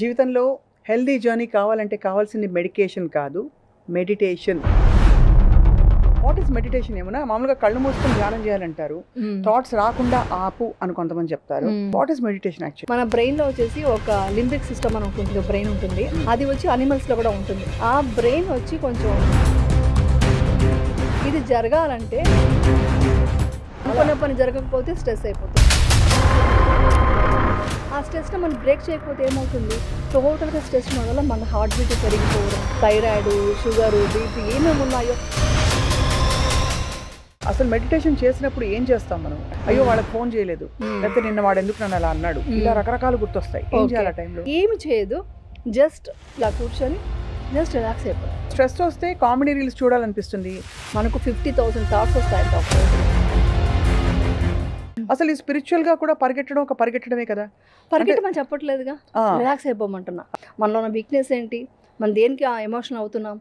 జీవితంలో healthy journey కావాలంటే కావాల్సింది మెడికేషన్ కాదు, మెడిటేషన్. What is meditation? ఏమన్నా మామూలుగా కళ్ళు మూసుకొని ధ్యానం చేయాలంటారు, థాట్స్ రాకుండా ఆపు అని కొంతమంది చెప్తారు. What is meditation actually? మన బ్రెయిన్ లో వచ్చేసి ఒక లింబిక్ సిస్టమ్ అని ఉంటుంది, బ్రెయిన్ ఉంటుంది. అది వచ్చి అనిమల్స్ లో కూడా ఉంటుంది. ఆ బ్రెయిన్ వచ్చి కొంచెం ఇది జరగాలంటే పని జరగకపోతే స్ట్రెస్ అయిపోతుంది. ఆ స్ట్రెస్ని మనం బ్రేక్ చేయకపోతే ఏమవుతుంది, టోటల్గా స్ట్రెస్ వల్ల మన హార్ట్ బీట్ పెరిగిపోవడం, థైరాయిడ్, షుగరు, బీపీ ఏమేమి ఉన్నాయో. అసలు మెడిటేషన్ చేసినప్పుడు ఏం చేస్తాం మనం? అయ్యో వాళ్ళకి ఫోన్ చేయలేదు, లేకపోతే నిన్న వాడు ఎందుకు నన్ను అలా అన్నాడు, ఇలా రకరకాలు గుర్తొస్తాయి. ఏం చేయాలి ఆ టైంలో? ఏమి చేయదు, జస్ట్ ఇలా కూర్చొని జస్ట్ రిలాక్స్ అయిపోతుంది. స్ట్రెస్ వస్తే కామెడీ రీల్స్ చూడాలనిపిస్తుంది. మనకు 50,000 థాట్స్ వస్తాయి డాక్టర్. అసలు ఈ స్పిరిచువల్ గా కూడా పరిగెట్టడం ఒక పరిగెట్టడమే కదా. పరిగెట్టమని చెప్పట్లేదుగా, రిలాక్స్ అయిపోమంటున్నా. మనలో ఉన్న వీక్నెస్ ఏంటి, మనం దేనికి ఎమోషనల్ అవుతున్నాం.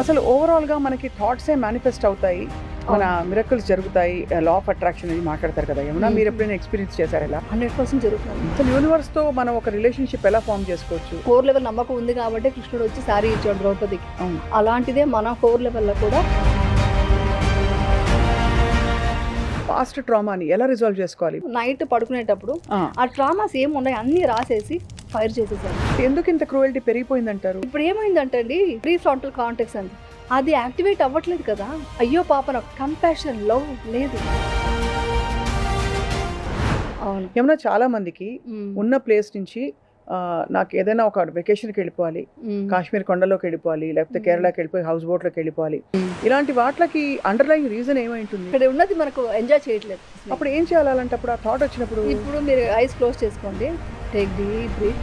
అసలు ఓవరాల్ గా మనకి థాట్సే మేనిఫెస్ట్ అవుతాయి, మన మిరకల్స్ జరుగుతాయి. లా ఆఫ్ అట్రాక్షన్ అని మాట్లాడతారు కదా, ఏమన్నా మీరు ఎప్పుడైనా ఎక్స్పీరియన్స్ చేశారు? ఇలా 100% జరుగుతుంది. అసలు యూనివర్స్ తో మనం ఒక రిలేషన్షిప్ ఎలా ఫామ్ చేసుకోవచ్చు? 4 లెవెల్ నమ్మకం ఉంది కాబట్టి కృష్ణుడు వచ్చి శారీ ఇచ్చాడు ద్రౌపదికి. అలాంటిదే మన 4 లెవెల్లో కూడా. పాస్ట్ ట్రామాని ఎలా రిజాల్వ్ చేసుకోవాలి? నైట్ పడుకునేటప్పుడు ఆ ట్రామాస్ ఏమున్నాయి అన్ని రాసేసి ఫైర్ చేసేసారు. ఎందుకు ఇంత క్రూయల్టీ పెరిగిపోయిందంటారు? ఇప్పుడు ఏమైందంటండి, ప్రీ ఫ్రంటల్ కార్టెక్స్ అని అది యాక్టివేట్ అవ్వట్లేదు కదా. అయ్యో పాప, నాకు కంపాషన్, లవ్ లేదు. అవును, ఏమన్నా చాలా మందికి ఉన్న ప్లేస్ నుంచి నాకు ఏదైనా ఒక వెకేషన్కి వెళ్ళిపోవాలి, కాశ్మీర్ కొండలోకి వెళ్ళిపోవాలి, లేకపోతే కేరళకి వెళ్ళిపోయి హౌస్ బోట్లోకి వెళ్ళిపోవాలి, ఇలాంటి వాటికి అండర్లైన్ రీజన్ ఏమైంటుంది? ఇక్కడ ఉన్నది మనకు ఎంజాయ్ చేయట్లేదు. అప్పుడు ఏం చేయాలంటప్పుడు ఆ థాట్ వచ్చినప్పుడు? ఇప్పుడు మీరు ఐస్ క్లోజ్ చేసుకోండి, టేక్ డీప్ బ్రీత్.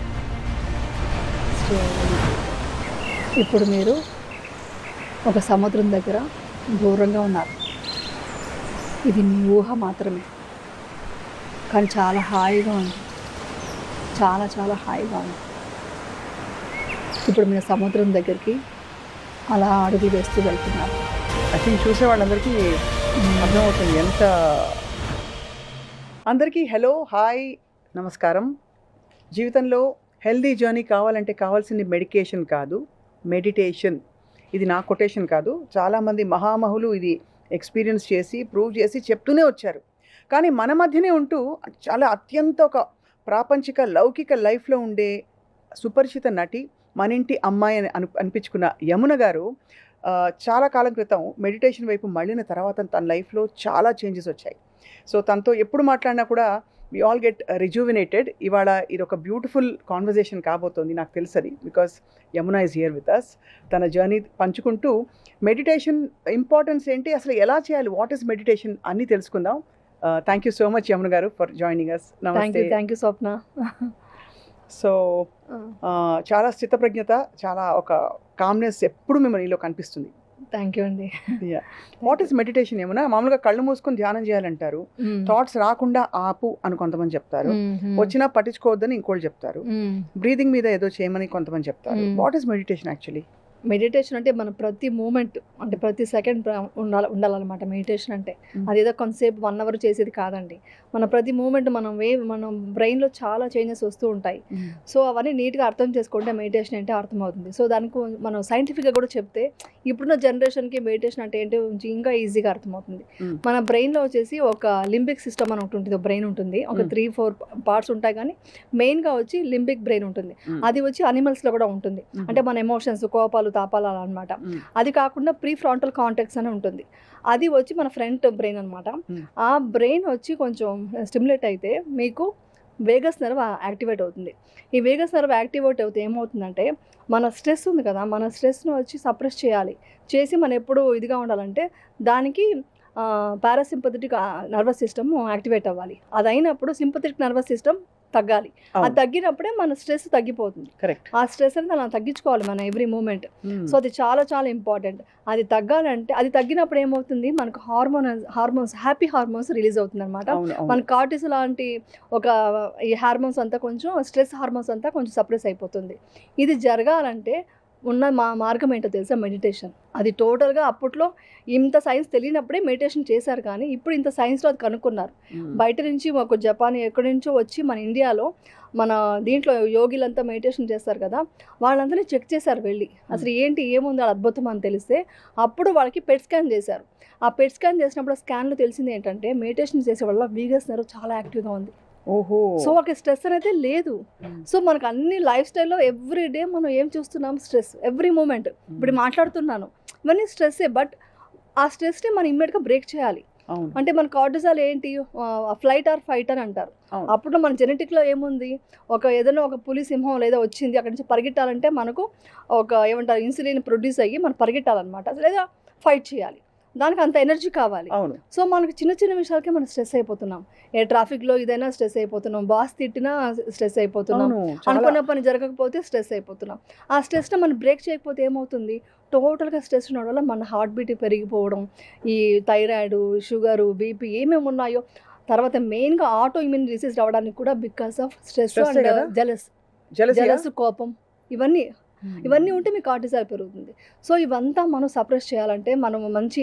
ఇప్పుడు మీరు ఒక సముద్రం దగ్గర దూరంగా ఉన్నారు. ఇది మీ ఊహ మాత్రమే, కానీ చాలా హాయిగా ఉంది, చాలా చాలా హాయిగా ఉంది. ఇప్పుడు మీరు సముద్రం దగ్గరికి అలా అడుగులు వేస్తూ వెళ్తున్నారు. ఐ థింక్ చూసే వాళ్ళందరికీ అర్థమవుతుంది ఎంత. అందరికీ హలో, హాయ్, నమస్కారం. జీవితంలో హెల్దీ జర్నీ కావాలంటే కావాల్సింది మెడికేషన్ కాదు, మెడిటేషన్. ఇది నా కొటేషన్ కాదు, చాలామంది మహామహులు ఇది ఎక్స్పీరియన్స్ చేసి ప్రూవ్ చేసి చెప్తూనే వచ్చారు. కానీ మన మధ్యనే ఉంటూ చాలా అత్యంత ఒక ప్రాపంచిక లౌకిక లైఫ్లో ఉండే సుపరిచిత నటి, మన ఇంటి అమ్మాయి అని అనిపించుకున్న యమున గారు చాలా కాలం క్రితం మెడిటేషన్ వైపు మళ్ళిన తర్వాత తన లైఫ్లో చాలా చేంజెస్ వచ్చాయి. సో తనతో ఎప్పుడు మాట్లాడినా కూడా వి ఆల్ గెట్ రిజువినేటెడ్. ఇవాళ ఇది ఒక బ్యూటిఫుల్ కాన్వర్జేషన్ కాబోతోంది, నాకు తెలుసది, because Yamuna is here with us. తన జర్నీ పంచుకుంటూ మెడిటేషన్ ఇంపార్టెన్స్ ఏంటి, అసలు ఎలా చేయాలి, వాట్ ఈస్ మెడిటేషన్ అన్నీ తెలుసుకుందాం. Thank you so much Yamuna గారు ఫర్ జాయినింగ్ అస్. నమస్తే. Thank you Swapna. సో చాలా స్థితప్రజ్ఞత, చాలా ఒక కామ్నెస్ ఎప్పుడు మీలో కనిపిస్తుంది. థ్యాంక్ యూ అండి. What is meditation? ఏమన్నా మామూలుగా కళ్ళు మూసుకొని ధ్యానం చేయాలంటారు, థాట్స్ రాకుండా ఆపు అని కొంతమంది చెప్తారు, వచ్చినా పట్టించుకోవద్దని ఇంకోటి చెప్తారు, బ్రీదింగ్ మీద ఏదో చేయమని కొంతమంది చెప్తారు. What is meditation actually? Meditation అంటే మన ప్రతి మూమెంట్, అంటే ప్రతి సెకండ్ ఉండాలన్నమాట. మెడిటేషన్ అంటే అదేదో కొంతసేపు 1 అవర్ చేసేది కాదండి. మన ప్రతి మూమెంట్ మనం బ్రెయిన్లో చాలా చేంజెస్ వస్తూ ఉంటాయి. సో అవన్నీ నీట్గా అర్థం చేసుకుంటే మెడిటేషన్ అంటే అర్థమవుతుంది. సో దానికి మనం సైంటిఫిక్గా కూడా చెప్తే ఇప్పుడున్న జనరేషన్కి మెడిటేషన్ అంటే ఏంటో ఇంకా ఈజీగా అర్థమవుతుంది. మన బ్రెయిన్లో వచ్చేసి ఒక లింబిక్ సిస్టమ్ అని ఉంటుంది, బ్రెయిన్ ఉంటుంది. ఒక 3-4 పార్ట్స్ ఉంటాయి, కానీ మెయిన్గా వచ్చి లింబిక్ బ్రెయిన్ ఉంటుంది. అది వచ్చి అనిమల్స్లో కూడా ఉంటుంది, అంటే మన ఎమోషన్స్, కోపాలు, తాపాలు అనమాట. అది కాకుండా ప్రీ ఫ్రంటల్ కార్టెక్స్ అని ఉంటుంది, అది వచ్చి మన ఫ్రంట్ బ్రెయిన్ అనమాట. ఆ బ్రెయిన్ వచ్చి కొంచెం స్టిమ్యులేట్ అయితే మీకు వేగస్ నర్వ్ యాక్టివేట్ అవుతుంది. ఈ వేగస్ నర్వ్ యాక్టివేట్ అవుతే ఏమవుతుందంటే, మన స్ట్రెస్ ఉంది కదా, మన స్ట్రెస్ను వచ్చి సప్రెస్ చేసి మనం ఎప్పుడు ఇదిగా ఉండాలంటే దానికి పారాసింపథెటిక్ నర్వస్ సిస్టమ్ యాక్టివేట్ అవ్వాలి. అది అయినప్పుడు సింపథెటిక్ నర్వస్ సిస్టమ్ తగ్గాలి. అది తగ్గినప్పుడే మన స్ట్రెస్ తగ్గిపోతుంది. ఆ స్ట్రెస్ అనేది మనం తగ్గించుకోవాలి మన ఎవ్రీ మూమెంట్. సో అది చాలా చాలా ఇంపార్టెంట్. అది తగ్గాలంటే, అది తగ్గినప్పుడు ఏమవుతుంది, మనకు హార్మోన్స్ హ్యాపీ హార్మోన్స్ రిలీజ్ అవుతుంది అనమాట. మన కార్టిసోల్ లాంటి ఒక ఈ హార్మోన్స్ అంతా కొంచెం, స్ట్రెస్ హార్మోన్స్ అంతా కొంచెం సప్రెస్ అయిపోతుంది. ఇది జరగాలంటే ఉన్న మార్గం ఏంటో తెలుసా? మెడిటేషన్. అది టోటల్గా అప్పట్లో ఇంత సైన్స్ తెలియనప్పుడే మెడిటేషన్ చేశారు, కానీ ఇప్పుడు ఇంత సైన్స్లో అది కనుక్కున్నారు. బయట నుంచి ఒక జపాన్ ఎక్కడి నుంచో వచ్చి మన ఇండియాలో మన దీంట్లో యోగిలంతా మెడిటేషన్ చేస్తారు కదా, వాళ్ళందరినీ చెక్ చేశారు వెళ్ళి, అసలు ఏంటి ఏముంది అది అద్భుతం అని తెలిస్తే అప్పుడు వాళ్ళకి పెట్ స్కాన్ చేశారు. ఆ పెట్ స్కాన్ చేసినప్పుడు ఆ స్కాన్లో తెలిసింది ఏంటంటే మెడిటేషన్ చేసే వల్ల వీగస్ నర్వ్ చాలా యాక్టివ్గా ఉంది. ఓహో. సో వాళ్ళకి స్ట్రెస్ అనేది లేదు. సో మనకు అన్ని లైఫ్ స్టైల్లో ఎవ్రీ డే మనం ఏం చూస్తున్నాం? స్ట్రెస్. ఎవ్రీ మూమెంట్ ఇప్పుడు మాట్లాడుతున్నాను ఇవన్నీ స్ట్రెస్సే, బట్ ఆ స్ట్రెస్ని మనం ఇమ్మీడియట్గా బ్రేక్ చేయాలి. అంటే మన కార్టిజాల్ ఏంటి? ఫ్లైట్ ఆర్ ఫైట్ అని అంటారు. అప్పుడు మన జెనెటిక్లో ఏముంది? ఏదైనా ఒక పులి సింహం లేదా వచ్చింది అక్కడి నుంచి పరిగెట్టాలంటే మనకు ఏమంటారు ఇన్సులిన్ ప్రొడ్యూస్ అయ్యి మనం పరిగెట్టాలన్నమాట, లేదా ఫైట్ చేయాలి, దానికి అంత ఎనర్జీ కావాలి. సో మనకి చిన్న చిన్న విషయాలకే మనం స్ట్రెస్ అయిపోతున్నాం. ట్రాఫిక్లో ఇదైనా స్ట్రెస్ అయిపోతున్నాం, బాస్ తిట్టినా స్ట్రెస్ అయిపోతున్నాం, అనుకున్న పని జరగకపోతే స్ట్రెస్ అయిపోతున్నాం. ఆ స్ట్రెస్ని మనం బ్రేక్ చేయకపోతే ఏమవుతుంది? టోటల్గా స్ట్రెస్ ఉండడం వల్ల మన హార్ట్ బీట్ పెరిగిపోవడం, ఈ థైరాయిడ్, షుగరు, బీపీ ఏమేమి ఉన్నాయో, తర్వాత మెయిన్గా ఆటో ఇమ్యూన్ డిసీజ్ రావడానికి కూడా because of stress and jealous, కోపం, ఇవన్నీ ఉంటే మీకు కార్టిజాల్ పెరుగుతుంది. సో ఇవంతా మనం సప్రెస్ చేయాలంటే, మనం మంచి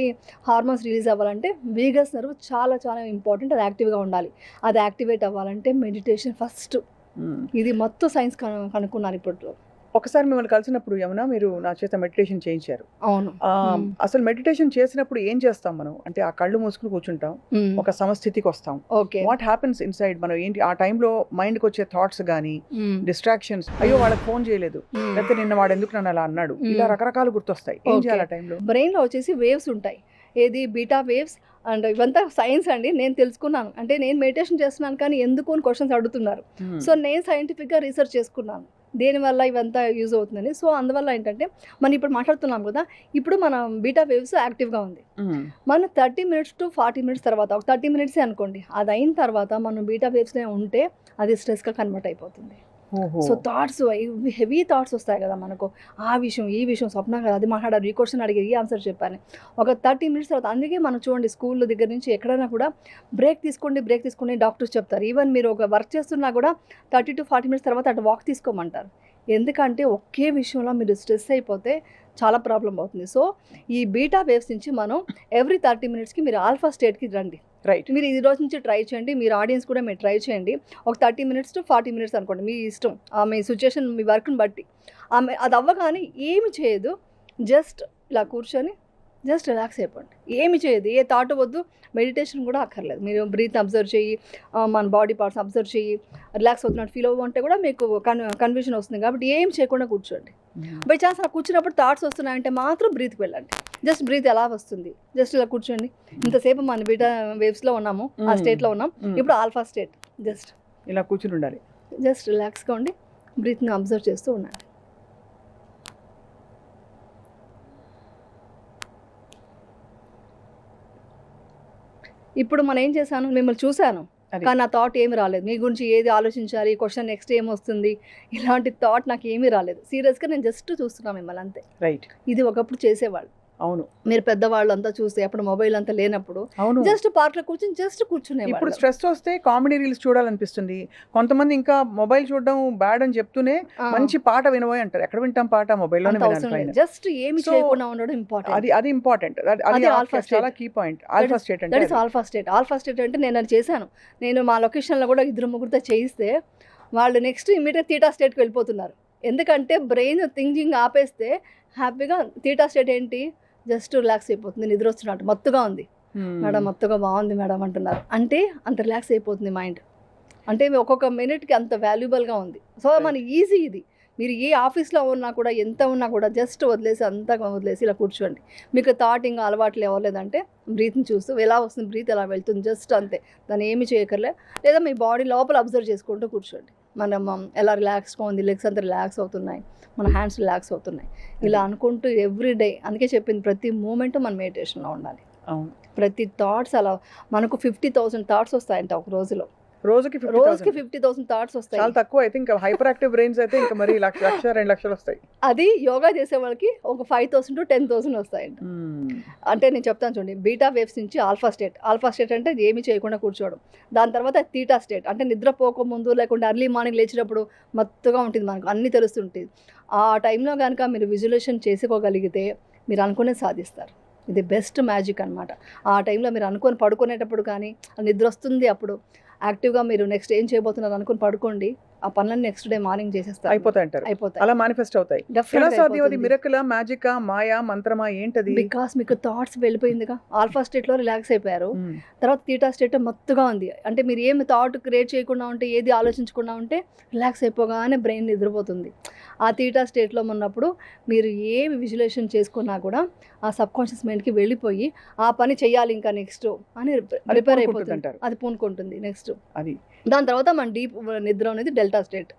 హార్మోన్స్ రిలీజ్ అవ్వాలంటే వీగస్ నర్వ్ చాలా చాలా ఇంపార్టెంట్. అది యాక్టివ్గా ఉండాలి. అది యాక్టివేట్ అవ్వాలంటే మెడిటేషన్ ఫస్ట్. ఇది మొత్తం సైన్స్ కనుక్కున్నారు ఇప్పుడు. ఒకసారి మిమ్మల్ని కలిసినప్పుడు యమున మీరు నా చేత మెడిటేషన్ చేయించారు. అవును. అసలు మెడిటేషన్ చేసినప్పుడు ఏం చేస్తాం మనం? అంటే ఆ కళ్ళు మూసుకుని కూర్చుంటాం, ఒక సమస్థితికి వస్తాం. What happens inside? మనం ఏంటి ఆ టైంలో మైండ్కి వచ్చే థాట్స్ కానీ డిస్ట్రాక్షన్స్, అయ్యో వాళ్ళకి ఫోన్ చేయలేదు, లేకపోతే నిన్న వాడు ఎందుకు నన్ను అలా అన్నాడు, ఇలా రకరకాలు గుర్తొస్తాయి. ఏం చేయాలి ఆ టైంలో? బ్రెయిన్లో వచ్చేసి వేవ్స్ ఉంటాయి. ఏది బీటా వేవ్స్ అండ్ ఇవంతా సైన్స్ అండి. నేను తెలుసుకున్నాను, అంటే నేను మెడిటేషన్ చేస్తున్నాను కానీ ఎందుకు అని క్వశ్చన్స్ అడుగుతున్నారు. సో నేను సైంటిఫిక్గా రీసెర్చ్ చేసుకున్నాను దేనివల్ల ఇవంతా యూజ్ అవుతుందని. సో అందువల్ల ఏంటంటే మనం ఇప్పుడు మాట్లాడుతున్నాం కదా, ఇప్పుడు మన బీటా వేవ్స్ యాక్టివ్గా ఉంది. మనం 30 minutes to 40 minutes తర్వాత, ఒక 30 minutes అనుకోండి, అది అయిన తర్వాత మనం బీటా వేవ్స్నే ఉంటే అది స్ట్రెస్గా కన్వర్ట్ అయిపోతుంది. సో థాట్స్, హెవీ థాట్స్ వస్తాయి కదా మనకు, ఆ విషయం ఈ విషయం, స్వప్న కదా అది మాట్లాడారు, ఈ క్వశ్చన్ అడిగారు, ఈ ఆన్సర్ చెప్పాను. ఒక 30 minutes తర్వాత, అందుకే మనం చూడండి స్కూల్ దగ్గర నుంచి ఎక్కడైనా కూడా బ్రేక్ తీసుకోండి డాక్టర్స్ చెప్తారు. ఈవెన్ మీరు ఒక వర్క్ చేస్తున్నా కూడా 30 to 40 minutes తర్వాత అటు వాక్ తీసుకోమంటారు. ఎందుకంటే ఒకే విషయంలో మీరు స్ట్రెస్ అయిపోతే చాలా ప్రాబ్లం అవుతుంది. సో ఈ బీటా వేవ్స్ నుంచి మనం ఎవ్రీ 30 minutesకి మీరు ఆల్ఫా స్టేట్కి రండి. రైట్. మీరు ఈ రోజు నుంచి ట్రై చేయండి, మీరు ఆడియన్స్ కూడా మీరు ట్రై చేయండి. ఒక 30 minutes to 40 minutes అనుకోండి, మీ ఇష్టం, మీ సిచ్యుయేషన్, మీ వర్క్ని బట్టి. అది అవ్వగానే ఏమి చేయదు, జస్ట్ ఇలా కూర్చొని జస్ట్ రిలాక్స్ అయిపోండి. ఏమి చేయదు, ఏ థాట్ వద్దు, మెడిటేషన్ కూడా అక్కర్లేదు. మీరు బ్రీత్ అబ్జర్వ్ చేయి, మన బాడీ పార్ట్స్ అబ్జర్వ్ చేయి, రిలాక్స్ అవుతున్నట్టు ఫీల్ అవ్వంటే కూడా మీకు కన్ఫ్యూజన్ వస్తుంది. కాబట్టి ఏం చేయకుండా కూర్చోండి. బై ఛాన్స్ అలా కూర్చున్నప్పుడు థాట్స్ వస్తున్నాయంటే మాత్రం బ్రీత్కి వెళ్ళండి. జస్ట్ బ్రీత్ ఎలా వస్తుంది, జస్ట్ ఇలా కూర్చోండి. ఇంతసేపు మన బీటా వేవ్స్లో ఉన్నాము, ఆ స్టేట్లో ఉన్నాం, ఇప్పుడు ఆల్ఫా స్టేట్. జస్ట్ ఇలా కూర్చుని ఉండాలి, జస్ట్ రిలాక్స్గా ఉండి బ్రీత్ని అబ్జర్వ్ చేస్తూ ఉండండి. ఇప్పుడు మనం ఏం చేశాను, మిమ్మల్ని చూశాను కానీ నా థాట్ ఏమి రాలేదు. మీ గురించి ఏది ఆలోచించాలి, క్వశ్చన్ నెక్స్ట్ ఏమొస్తుంది, ఇలాంటి థాట్ నాకు ఏమీ రాలేదు. సీరియస్గా నేను జస్ట్ చూస్తున్నాను మిమ్మల్ని అంతే. రైట్. ఇది ఒకప్పుడు చేసేవాళ్ళు. అవును. మీరు పెద్దవాళ్ళు అంతా చూస్తే అప్పుడు మొబైల్ అంతా లేనప్పుడు జస్ట్ పార్క్లో కూర్చొని జస్ట్ కూర్చునే. ఇప్పుడు స్ట్రెస్ వస్తే కామెడీ రీల్స్ చూడాలనిపిస్తుంది. కొంతమంది ఇంకా మొబైల్ చూడడం బ్యాడ్ అని చెప్తూనే మంచి పాట వినబోయి అంటారు. ఎక్కడ వింటాం పాట? మొబైల్లోనే వినాలి. జస్ట్ ఏమి చేయకుండా ఉండడం ఇంపార్టెంట్. అది ఇంపార్టెంట్. అది ఆల్ఫా స్టేట్, చాలా కీ పాయింట్. ఆల్ఫా స్టేట్ అంటే that is alpha state. Alpha state అంటే నేను అది చేశాను. నేను మా లొకేషన్లో కూడా 2-3 చేయిస్తే వాళ్ళు నెక్స్ట్ ఇమీడియట్ థీటా స్టేట్కి వెళ్ళిపోతున్నారు. ఎందుకంటే బ్రెయిన్ థింకింగ్ ఆపేస్తే హ్యాపీగా థీటా స్టేట్ ఏంటి, జస్ట్ రిలాక్స్ అయిపోతుంది. నిద్ర వస్తున్నట్టు, మత్తుగా ఉంది మేడం, మత్తుగా బాగుంది మేడం అంటున్నారు, అంటే అంత రిలాక్స్ అయిపోతుంది మైండ్. అంటే ఒక్కొక్క మినిట్కి అంత వాల్యుబుల్గా ఉంది. సో మన ఈజీ ఇది. మీరు ఏ ఆఫీస్లో ఉన్నా కూడా, ఎంత ఉన్నా కూడా జస్ట్ వదిలేసి, అంతా వదిలేసి ఇలా కూర్చోండి. మీకు థాట్ ఇంకా అలవాట్లు ఇవ్వలేదంటే బ్రీత్ని చూస్తూ ఎలా వస్తుంది, బ్రీత్ ఎలా వెళ్తుంది, జస్ట్ అంతే, దాన్ని ఏమి చేయకర్లే. లేదా మీ బాడీ లోపల అబ్జర్వ్ చేసుకుంటూ కూర్చోండి. మనం ఎలా రిలాక్స్గా ఉంది, లెగ్స్ అంతా రిలాక్స్ అవుతున్నాయి, మన హ్యాండ్స్ రిలాక్స్ అవుతున్నాయి, ఇలా అనుకుంటూ ఎవ్రీ డే. అందుకే చెప్పింది, ప్రతి మూమెంట్ మన మెడిటేషన్లో ఉండాలి. ప్రతి థాట్స్ అలా మనకు 50,000 థాట్స్ వస్తాయంట ఒక రోజులో. రోజుకి రోజుకి 50,000 50,000 థాట్స్ వస్తాయి. చాలా తక్కువ. అయితే ఇంకా హైపర్ యాక్టివ్ బ్రెయిన్స్ అయితే ఇంకా మరి 1,00,000 2,00,000 వస్తాయి. అది యోగా చేసే వాళ్ళకి ఒక 5,000 to 10,000 వస్తాయండి. అంటే నేను చెప్తాను చూడండి, బీటా వేవ్స్ నుంచి ఆల్ఫా స్టేట్ అంటే ఏమీ చేయకుండా కూర్చోవడం. దాని తర్వాత తీటా స్టేట్ అంటే నిద్రపోక ముందు లేకుంటే ఎర్లీ మార్నింగ్ లేచినప్పుడు మత్తుగా ఉంటుంది, మనకు అన్నీ తెలుస్తుంటుంది. ఆ టైంలో కనుక మీరు విజువలైజేషన్ చేసుకోగలిగితే మీరు అనుకునేది సాధిస్తారు. ఇది బెస్ట్ మ్యాజిక్ అనమాట. ఆ టైంలో మీరు అనుకొని పడుకునేటప్పుడు కానీ నిద్ర వస్తుంది, అప్పుడు యాక్టివ్గా మీరు నెక్స్ట్ ఏం చేయబోతున్నారు అనుకుని పడుకోండి, ఆ పనులన్నీ నెక్స్ట్ డే మార్నింగ్ చేసేస్తారు. అయిపోతాయి, అలా మేనిఫెస్ట్ అవుతాయి. ఎలా సాధ్యం అది? మిరకలా, మ్యాజికా, మాయా, మంత్రమా, ఏంటది? బికాస్ మీకు థాట్స్ వెళ్ళిపోయిందిగా. ఆల్ఫా స్టేట్లో రిలాక్స్ అయిపోయారు, తర్వాత తీటా స్టేట్ మత్తుగా ఉంది. అంటే మీరు ఏమి థాట్ క్రియేట్ చేయకుండా ఉంటే, ఏది ఆలోచించకుండా ఉంటే రిలాక్స్ అయిపోగానే బ్రెయిన్ నిద్రపోతుంది. ఆ తీటా స్టేట్లో ఉన్నప్పుడు మీరు ఏమి విజువలైజేషన్ చేసుకున్నా కూడా ఆ సబ్ కాన్షియస్ మైండ్కి వెళ్ళిపోయి ఆ పని చేయాలి ఇంకా నెక్స్ట్ అని ప్రిపేర్ అయిపోతుంది, అది పూనుకుంటుంది నెక్స్ట్. అది దాని తర్వాత మన డీప్ నిద్ర అనేది డెల్టా స్టేట్.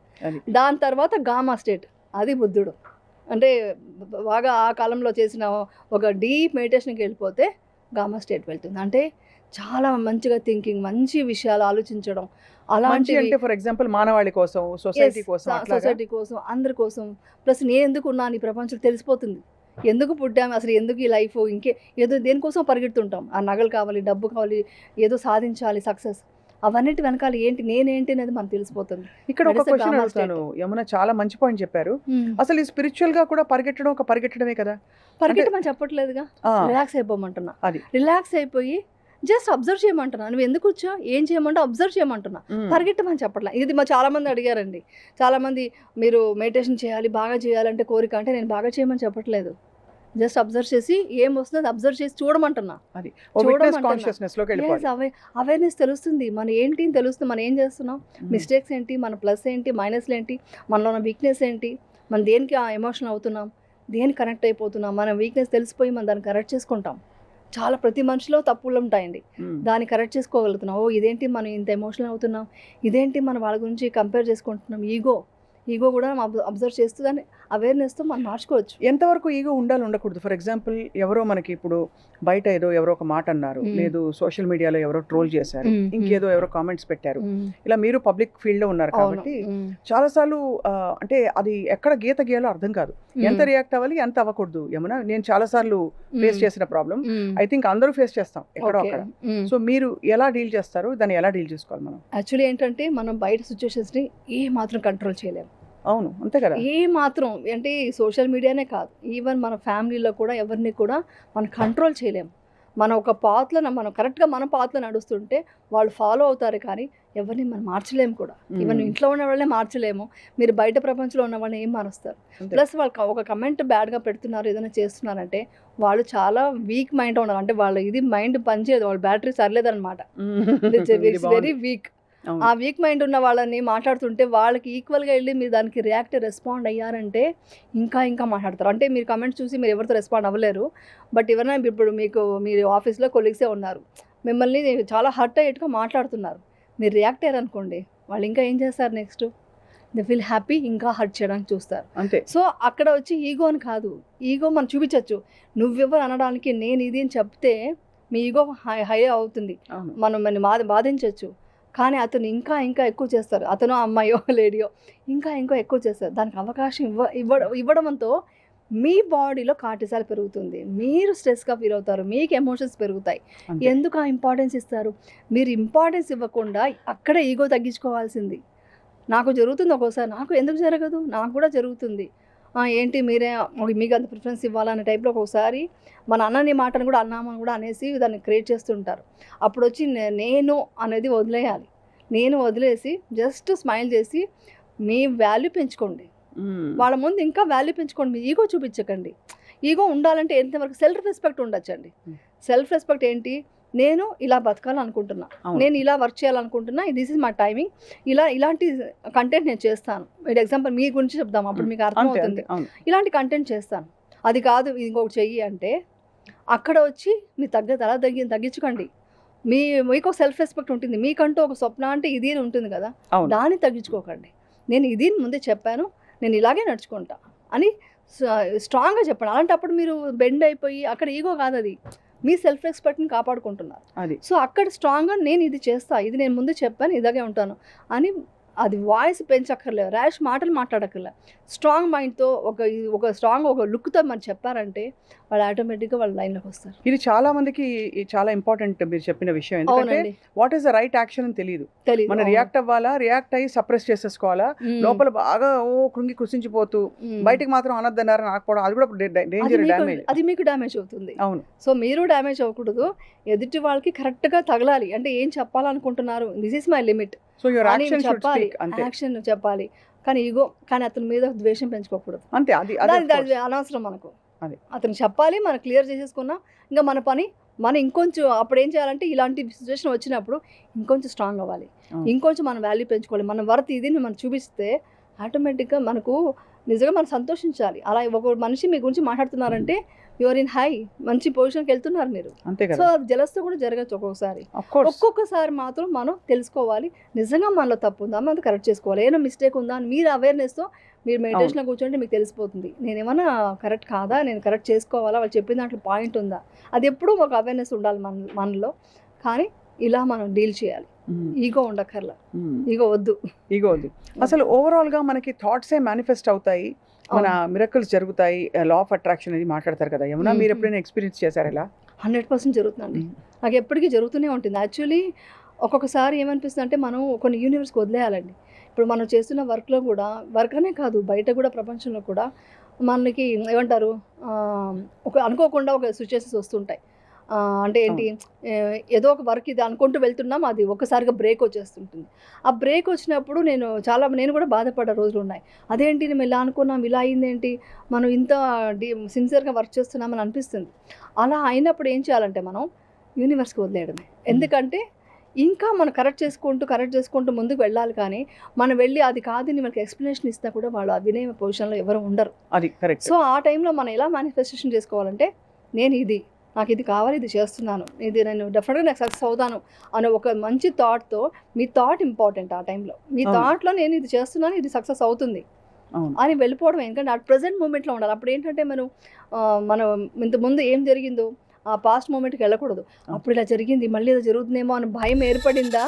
దాని తర్వాత గామా స్టేట్, అది బుద్ధుడు. అంటే బాగా ఆ కాలంలో చేసిన ఒక డీప్ మెడిటేషన్కి వెళ్ళిపోతే గామా స్టేట్ వెళ్తుంది. అంటే చాలా మంచిగా థింకింగ్, మంచి విషయాలు ఆలోచించడం, అలాంటి అంటే ఫర్ ఎగ్జాంపుల్ మానవాళి కోసం, సొసైటీ కోసం, అందరి కోసం. ప్లస్ నేను ఎందుకు ఉన్నాను ఈ ప్రపంచం తెలిసిపోతుంది, ఎందుకు పుట్టాము, అసలు ఎందుకు ఈ లైఫ్, ఏదో దేనికోసం పరిగెడుతుంటాం. ఆ నగలు కావాలి, డబ్బు కావాలి, ఏదో సాధించాలి, సక్సెస్, అవన్నిటి వెనకాల ఏంటి, నేనేంటి అనేది మనకు తెలిసిపోతుంది. ఇక్కడ ఒక క్వశ్చన్ అడుగుతాను యమున, చాలా మంచి పాయింట్ చెప్పారు. అసలు ఈ స్పిరిచువల్ గా కూడా పరిగెట్టడం ఒక పరిగెట్టడమే కదా? పరిగెట్టమని చెప్పట్లేదుగా, రిలాక్స్ అయిపోమంటున్నా. అది రిలాక్స్ అయిపోయి జస్ట్ అబ్జర్వ్ చేయమంటున్నా. నువ్వు ఎందుకు వచ్చా, ఏం చేయమంటే అబ్జర్వ్ చేయమంటున్నా, పరిగెట్టమని చెప్పట్లా. ఇది చాలా మంది అడిగారండి, చాలా మంది మీరు మెడిటేషన్ చేయాలి, బాగా చేయాలంటే కోరిక. అంటే నేను బాగా చేయమని చెప్పట్లేదు, జస్ట్ అబ్జర్వ్ చేసి ఏం వస్తుందో అబ్జర్వ్ చేసి చూడమంటున్నా. అది అవేర్నెస్ తెలుస్తుంది, మన ఏంటి అని తెలుస్తుంది, మనం ఏం చేస్తున్నాం, మిస్టేక్స్ ఏంటి, మన ప్లస్ ఏంటి, మైనస్లు ఏంటి, మనలో ఉన్న వీక్నెస్ ఏంటి, మనం దేనికి ఎమోషనల్ అవుతున్నాం, దేనికి కనెక్ట్ అయిపోతున్నాం, మన వీక్నెస్ తెలిసిపోయి మనం దాన్ని కరెక్ట్ చేసుకుంటాం. చాలా ప్రతి మనిషిలో తప్పులు ఉంటాయండి, దాన్ని కరెక్ట్ చేసుకోగలుగుతున్నాం. ఓ ఇదేంటి మనం ఇంత ఎమోషనల్ అవుతున్నాం, ఇదేంటి మనం వాళ్ళ గురించి కంపేర్ చేసుకుంటున్నాం, ఈగో కూడా అబ్జర్వ్ చేస్తూ దాన్ని అవేర్నెస్తో మనం మార్చుకోవచ్చు. ఎంతవరకు ఈగో ఉండాలి, ఉండకూడదు? ఫర్ ఎగ్జాంపుల్ ఎవరో మనకి ఇప్పుడు బయట ఎవరో ఒక మాట అన్నారు, లేదు సోషల్ మీడియాలో ఎవరో ట్రోల్ చేశారు, ఇంకేదో ఎవరో కామెంట్స్ పెట్టారు, ఇలా మీరు పబ్లిక్ ఫీల్డ్ లో ఉన్నారు కాబట్టి చాలాసార్లు అంటే అది ఎక్కడ గీత గీయాలో అర్థం కాదు, ఎంత రియాక్ట్ అవ్వాలి, ఎంత అవ్వకూడదు. యమున, నేను చాలా సార్లు ఫేస్ చేసిన ప్రాబ్లం, ఐ థింక్ అందరూ ఫేస్ చేస్తాం ఎక్కడో అక్కడ. సో మీరు ఎలా డీల్ చేస్తారు, దాన్ని ఎలా డీల్ చేసుకోవాలి మనం? యాక్చువల్లీ ఏంటంటే మనం బయట సిచ్యువేషన్స్ని ఏ మాత్రం కంట్రోల్ చేయలేము. అవును, అంతే కదా. ఏ మాత్రం అంటే సోషల్ మీడియానే కాదు, ఈవెన్ మన ఫ్యామిలీలో కూడా ఎవరిని కూడా మనం కంట్రోల్ చేయలేము. మనం ఒక పాత్లో మనం కరెక్ట్గా మన పాత్లో నడుస్తుంటే వాళ్ళు ఫాలో అవుతారు, కానీ ఎవరిని మనం మార్చలేము కూడా. ఈవెన్ ఇంట్లో ఉన్న వాళ్ళనే మార్చలేము, మీరు బయట ప్రపంచంలో ఉన్న వాళ్ళని ఏం మారుస్తారు? ప్లస్ వాళ్ళు ఒక కమెంట్ బ్యాడ్గా పెడుతున్నారు, ఏదైనా చేస్తున్నారంటే వాళ్ళు చాలా వీక్ మైండ్ ఉన్నారు, అంటే వాళ్ళు ఇది మైండ్ పనిచేయదు, వాళ్ళ బ్యాటరీ సర్లేదన్నమాట, ఇట్స్ వెరీ వీక్. ఆ వీక్ మైండ్ ఉన్న వాళ్ళని మాట్లాడుతుంటే వాళ్ళకి ఈక్వల్గా వెళ్ళి మీరు దానికి రెస్పాండ్ అయ్యారంటే ఇంకా మాట్లాడతారు. అంటే మీరు కమెంట్స్ చూసి మీరు ఎవరితో రెస్పాండ్ అవ్వలేరు, బట్ ఎవరైనా ఇప్పుడు మీరు ఆఫీస్లో కొలీగ్సే ఉన్నారు, మిమ్మల్ని చాలా హర్ట్ అయ్యేట్టుగా మాట్లాడుతున్నారు, మీరు రియాక్ట్ అయ్యారనుకోండి, వాళ్ళు ఇంకా ఏం చేస్తారు, నెక్స్ట్ దే ఫీల్ హ్యాపీ, ఇంకా హర్ట్ చేయడానికి చూస్తారు. అంతే. సో అక్కడ వచ్చి ఈగో అని కాదు, ఈగో మనం చూపించవచ్చు, నువ్వెవరు అనడానికి, నేను ఇది అని చెప్తే మీ ఈగో హై అవుతుంది, మనం బాధించవచ్చు. కానీ అతను ఇంకా ఎక్కువ చేస్తారు, అతను అమ్మాయో లేడీయో ఇంకా ఎక్కువ చేస్తారు. దానికి అవకాశం ఇవ్వడంతో మీ బాడీలో కార్టిసాల్ పెరుగుతుంది, మీరు స్ట్రెస్గా ఫీల్ అవుతారు, మీకు ఎమోషన్స్ పెరుగుతాయి. ఎందుకు ఆ ఇంపార్టెన్స్ ఇస్తారు? మీరు ఇంపార్టెన్స్ ఇవ్వకుండా అక్కడే ఈగో తగ్గించుకోవాల్సింది. నాకు జరుగుతుంది ఒక్కోసారి, నాకు ఎందుకు జరగదు, నాకు కూడా జరుగుతుంది, ఏంటి మీకు అంత ప్రిఫరెన్స్ ఇవ్వాలనే టైప్లో ఒక్కొక్కసారి మన అన్నని మాటను కూడా అన్నామని కూడా అనేసి దాన్ని క్రియేట్ చేస్తుంటారు. అప్పుడు వచ్చి నేను అనేది వదిలేయాలి, నేను వదిలేసి జస్ట్ స్మైల్ చేసి మీ వాల్యూ పెంచుకోండి, వాళ్ళ ముందు ఇంకా వాల్యూ పెంచుకోండి, మీ ఈగో చూపించకండి. ఈగో ఉండాలంటే ఎంతవరకు సెల్ఫ్ రెస్పెక్ట్ ఉండొచ్చండి. సెల్ఫ్ రెస్పెక్ట్ ఏంటి, నేను ఇలా బతకాలనుకుంటున్నా, నేను ఇలా వర్క్ చేయాలనుకుంటున్నా, దిస్ ఇస్ మై టైమింగ్, ఇలాంటి కంటెంట్ నేను చేస్తాను. ఎగ్జాంపుల్ మీ గురించి చెప్దాం, అప్పుడు మీకు అర్థమవుతుంది, ఇలాంటి కంటెంట్ చేస్తాను, అది కాదు ఇంకొకటి చెయ్యి అంటే అక్కడ వచ్చి మీ తగ్గించుకోండి. మీకు ఒక సెల్ఫ్ రెస్పెక్ట్ ఉంటుంది, మీకంటూ ఒక స్వప్న అంటే ఇది ఉంటుంది కదా, దాన్ని తగ్గించుకోకండి. నేను ఇది ముందే చెప్పాను, నేను ఇలాగే నడుచుకుంటా అని స్ట్రాంగ్గా చెప్పండి. అలాంటప్పుడు మీరు బెండ్ అయిపోయి అక్కడ ఈగో కాదు, అది మీ సెల్ఫ్ రెస్పెక్ట్ని కాపాడుకుంటున్నారు. అది సో అక్కడ స్ట్రాంగ్గా నేను ఇది చేస్తా, ఇది నేను ముందు చెప్పాను, ఇలాగే ఉంటాను అని అది వాయిస్ పెంచక్కర్లేదు, ర్యాష్ మాటలు మాట్లాడక్కర్లేదు. స్ట్రాంగ్ మైండ్తో ఒక స్ట్రాంగ్ ఒక లుక్తో మనం చెప్పారంటే వాళ్ళు ఆటోమేటిక్గా వాళ్ళ లైన్లోకి వస్తారు. ఇది చాలా మందికి చాలా ఇంపార్టెంట్ మీరు చెప్పిన విషయం. ఎందుకంటే అవునండి, what is the right action అని తెలియదు. తెలీదు. మనం రియాక్ట్ అవ్వాలా, రియాక్ట్ అయ్యి సప్రెస్ చేసేసుకోవాలా, లోపల బాగా కృంగి కృషించిపోతూ బయటికి మాత్రం అనొద్దన్నారు నాకపోవడం, అది కూడా డేంజర్, డ్యామేజ్. అది మీకు డ్యామేజ్ అవుతుంది. అవును. సో మీరు డ్యామేజ్ అవ్వకూడదు, ఎదుటి వాళ్ళకి కరెక్ట్గా తగలాలి. అంటే ఏం చెప్పాలనుకుంటున్నారు, this is my limit so your అని యాక్షన్ షుడ్ చెప్పాలి, స్పీక్. అంతే యాక్షన్ చెప్పాలి. కానీ ఈగో, కానీ అతని మీద ద్వేషం పెంచుకోకూడదు. అంతే. అది దాని అనవసరం మనకు. అది. అతను చెప్పాలి, మనం క్లియర్ చేసేసుకున్నాం, ఇంకా మన పని మనం ఇంకొంచెం అప్పుడు ఏం చేయాలంటే ఇలాంటి సిచ్యువేషన్ వచ్చినప్పుడు ఇంకొంచెం స్ట్రాంగ్ అవ్వాలి, ఇంకొంచెం మన వాల్యూ పెంచుకోవాలి, మన వర్త్ ఇది మనం చూపిస్తే ఆటోమేటిక్గా మనకు నిజంగా మనం సంతోషించాలి. అలా ఒక మనిషి మీ గురించి మాట్లాడుతున్నారంటే యువర్ ఇన్ హై, మంచి పొజిషన్కి వెళ్తున్నారు మీరు. అంతే సో కదా. జలస్తో కూడా జరగచ్చు ఒక్కొక్కసారి. Of course. ఒక్కొక్కసారి మాత్రం మనం తెలుసుకోవాలి, నిజంగా మనలో తప్పు ఉందా, మనం కరెక్ట్ చేసుకోవాలి, ఏమైనా మిస్టేక్ ఉందా అని మీరు అవేర్నెస్తో మీరు మెడిటేషన్లో కూర్చోంటే మీకు తెలిసిపోతుంది, నేనేమన్నా కరెక్ట్ కాదా, నేను కరెక్ట్ చేసుకోవాలా, వాళ్ళు చెప్పిన దాంట్లో పాయింట్ ఉందా. అది ఎప్పుడూ ఒక అవేర్నెస్ ఉండాలి మనలో. కానీ ఇలా మనం డీల్ చేయాలి, ఈగో ఉండక్కర్లా, ఈగో వద్దు. అసలు ఓవరాల్గా మనకి థాట్సే మేనిఫెస్ట్ అవుతాయి, మన మిరకల్స్ జరుగుతాయి, లా ఆఫ్ అట్రాక్షన్ అనేది మాట్లాడతారు కదా యమున, మీరు ఎప్పుడైనా ఎక్స్పీరియన్స్ చేశారు ఇలా? 100% జరుగుతుందండి, నాకు ఎప్పటికీ జరుగుతూనే ఉంటుంది. యాక్చువల్లీ ఒక్కొక్కసారి ఏమనిపిస్తుంది అంటే మనం కొన్ని యూనివర్స్కి వదిలేయాలండి. ఇప్పుడు మనం చేస్తున్న వర్క్లో కూడా, వర్క్ అనే కాదు బయట కూడా ప్రపంచంలో కూడా మనకి ఏమంటారు ఒక అనుకోకుండా ఒక సిచ్యువేషన్స్ వస్తుంటాయి. అంటే ఏంటి, ఏదో ఒక వర్క్ ఇది అనుకుంటూ వెళ్తున్నాం, అది ఒక్కసారిగా బ్రేక్ వచ్చేస్తుంటుంది. ఆ బ్రేక్ వచ్చినప్పుడు నేను కూడా బాధపడ్డ రోజులు ఉన్నాయి. అదేంటి మేము ఇలా అనుకున్నాం, ఇలా అయిందేంటి, మనం ఇంత సిన్సియర్గా వర్క్ చేస్తున్నామని అనిపిస్తుంది. అలా అయినప్పుడు ఏం చేయాలంటే మనం యూనివర్స్కి వదిలేయడమే. ఎందుకంటే ఇంకా మనం కరెక్ట్ చేసుకుంటూ ముందుకు వెళ్ళాలి. కానీ మనం వెళ్ళి అది కాదని మనకి ఎక్స్ప్లెనేషన్ ఇస్తా కూడా వాళ్ళు ఆ వినే పొజిషన్లో ఎవరు ఉండరు. అది కరెక్ట్. సో ఆ టైంలో మనం ఎలా మేనిఫెస్టేషన్ చేసుకోవాలంటే, నాకు ఇది కావాలి, ఇది చేస్తున్నాను, నేను డెఫినెట్గా నాకు సక్సెస్ అవుతాను అనే ఒక మంచి థాట్తో, మీ థాట్ ఇంపార్టెంట్ ఆ టైంలో. మీ థాట్లో నేను ఇది చేస్తున్నాను, ఇది సక్సెస్ అవుతుంది అని వెళ్ళిపోవడం. ఎందుకంటే ఆ ప్రజెంట్ మూమెంట్లో ఉండాలి. అప్పుడు ఏంటంటే మనం ఇంతకుముందు ఏం జరిగిందో ఆ పాస్ట్ మూమెంట్కి వెళ్ళకూడదు. అప్పుడు ఇలా జరిగింది, మళ్ళీ ఇలా జరుగుతుందేమో అని భయం ఏర్పడిందా,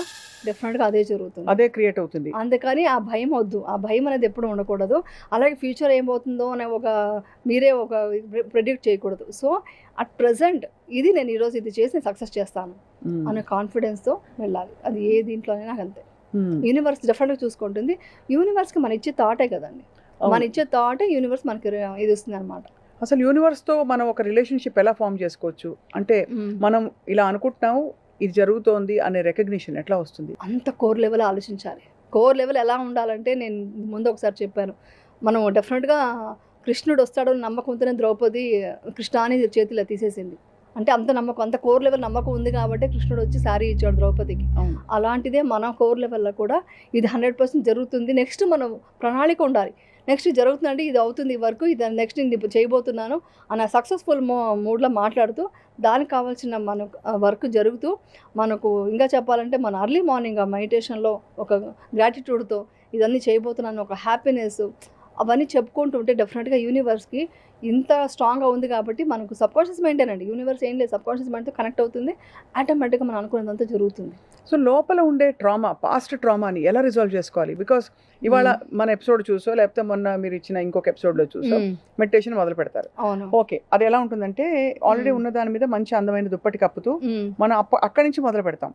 డెఫినెట్గా అదే జరుగుతుంది, అదే క్రియేట్ అవుతుంది. అందుకని ఆ భయం వద్దు, ఆ భయం అనేది ఎప్పుడు ఉండకూడదు. అలాగే ఫ్యూచర్ ఏమవుతుందో అనే మీరే ప్రెడిక్ట్ చేయకూడదు. సో అట్ ప్రజెంట్ నేను ఈరోజు ఇది చేసి సక్సెస్ చేస్తాను అనే కాన్ఫిడెన్స్తో వెళ్ళాలి. అది ఏ దీంట్లోనైనా అంతే. యూనివర్స్ డెఫినెట్గా చూసుకుంటుంది. యూనివర్స్కి మన ఇచ్చే థాటే కదండి, మన ఇచ్చే థాటే యూనివర్స్ మనకి ఇది ఇస్తుంది అనమాట. అసలు యూనివర్స్తో మనం ఒక రిలేషన్షిప్ ఎలా ఫామ్ చేసుకోవచ్చు అంటే, మనం ఇలా అనుకుంటున్నాము, ఇది జరుగుతోంది అనే రికగ్నిషన్ ఎట్లా వస్తుంది? అంత కోర్ లెవెల్ ఆలోచించాలి. కోర్ లెవెల్ ఎలా ఉండాలంటే, నేను ముందు ఒకసారి చెప్పాను, మనం డెఫినెట్గా కృష్ణుడు వస్తాడు నమ్మకంతోనే ద్రౌపది కృష్ణాని చేతిలో తీసేసింది. అంటే అంత నమ్మకం, అంత కోర్ లెవెల్ నమ్మకం ఉంది కాబట్టి కృష్ణుడు వచ్చి శారీ ఇచ్చాడు ద్రౌపదికి. అలాంటిదే మన కోర్ లెవెల్లో కూడా ఇది 100% జరుగుతుంది. నెక్స్ట్ మనం ప్రణాళిక ఉండాలి. నెక్స్ట్ జరుగుతుందంటే ఇది అవుతుంది ఈ వర్క్, ఇది నెక్స్ట్ ఇది చేయబోతున్నాను అన్న సక్సెస్ఫుల్ మూడ్లో మాట్లాడుతూ దానికి కావాల్సిన మన వర్క్ జరుగుతూ, మనకు ఇంకా చెప్పాలంటే మన అర్లీ మార్నింగ్ ఆ మెడిటేషన్లో ఒక గ్రాటిట్యూడ్తో ఇదన్నీ చేయబోతున్నాను, ఒక హ్యాపీనెస్, అవన్నీ చెప్పుకుంటూ ఉంటే డెఫినెట్గా యూనివర్స్కి ఇంత స్ట్రాంగ్గా ఉంది కాబట్టి మనకు సబ్కాన్షియస్ మైండేనండి. యూనివర్స్ ఏం లేదు, సబ్కాన్షియస్ మైండ్తో కనెక్ట్ అవుతుంది, ఆటోమేటిక్గా మనం అనుకున్నదంతా జరుగుతుంది. సో లోపల ఉండే ట్రామా, పాస్ట్ ట్రామాని ఎలా రిజాల్వ్ చేసుకోవాలి? బికాస్ ఇవాళ మన ఎపిసోడ్ చూసో లేకపోతే మొన్న మీరు ఇచ్చిన ఇంకొక ఎపిసోడ్లో చూసో మెడిటేషన్ మొదలు పెడతారు. ఓకే, అది ఎలా ఉంటుందంటే ఆల్రెడీ ఉన్న దాని మీద మంచి అందమైన దుప్పటి కప్పుతూ మనం అక్కడి నుంచి మొదలు పెడతాం.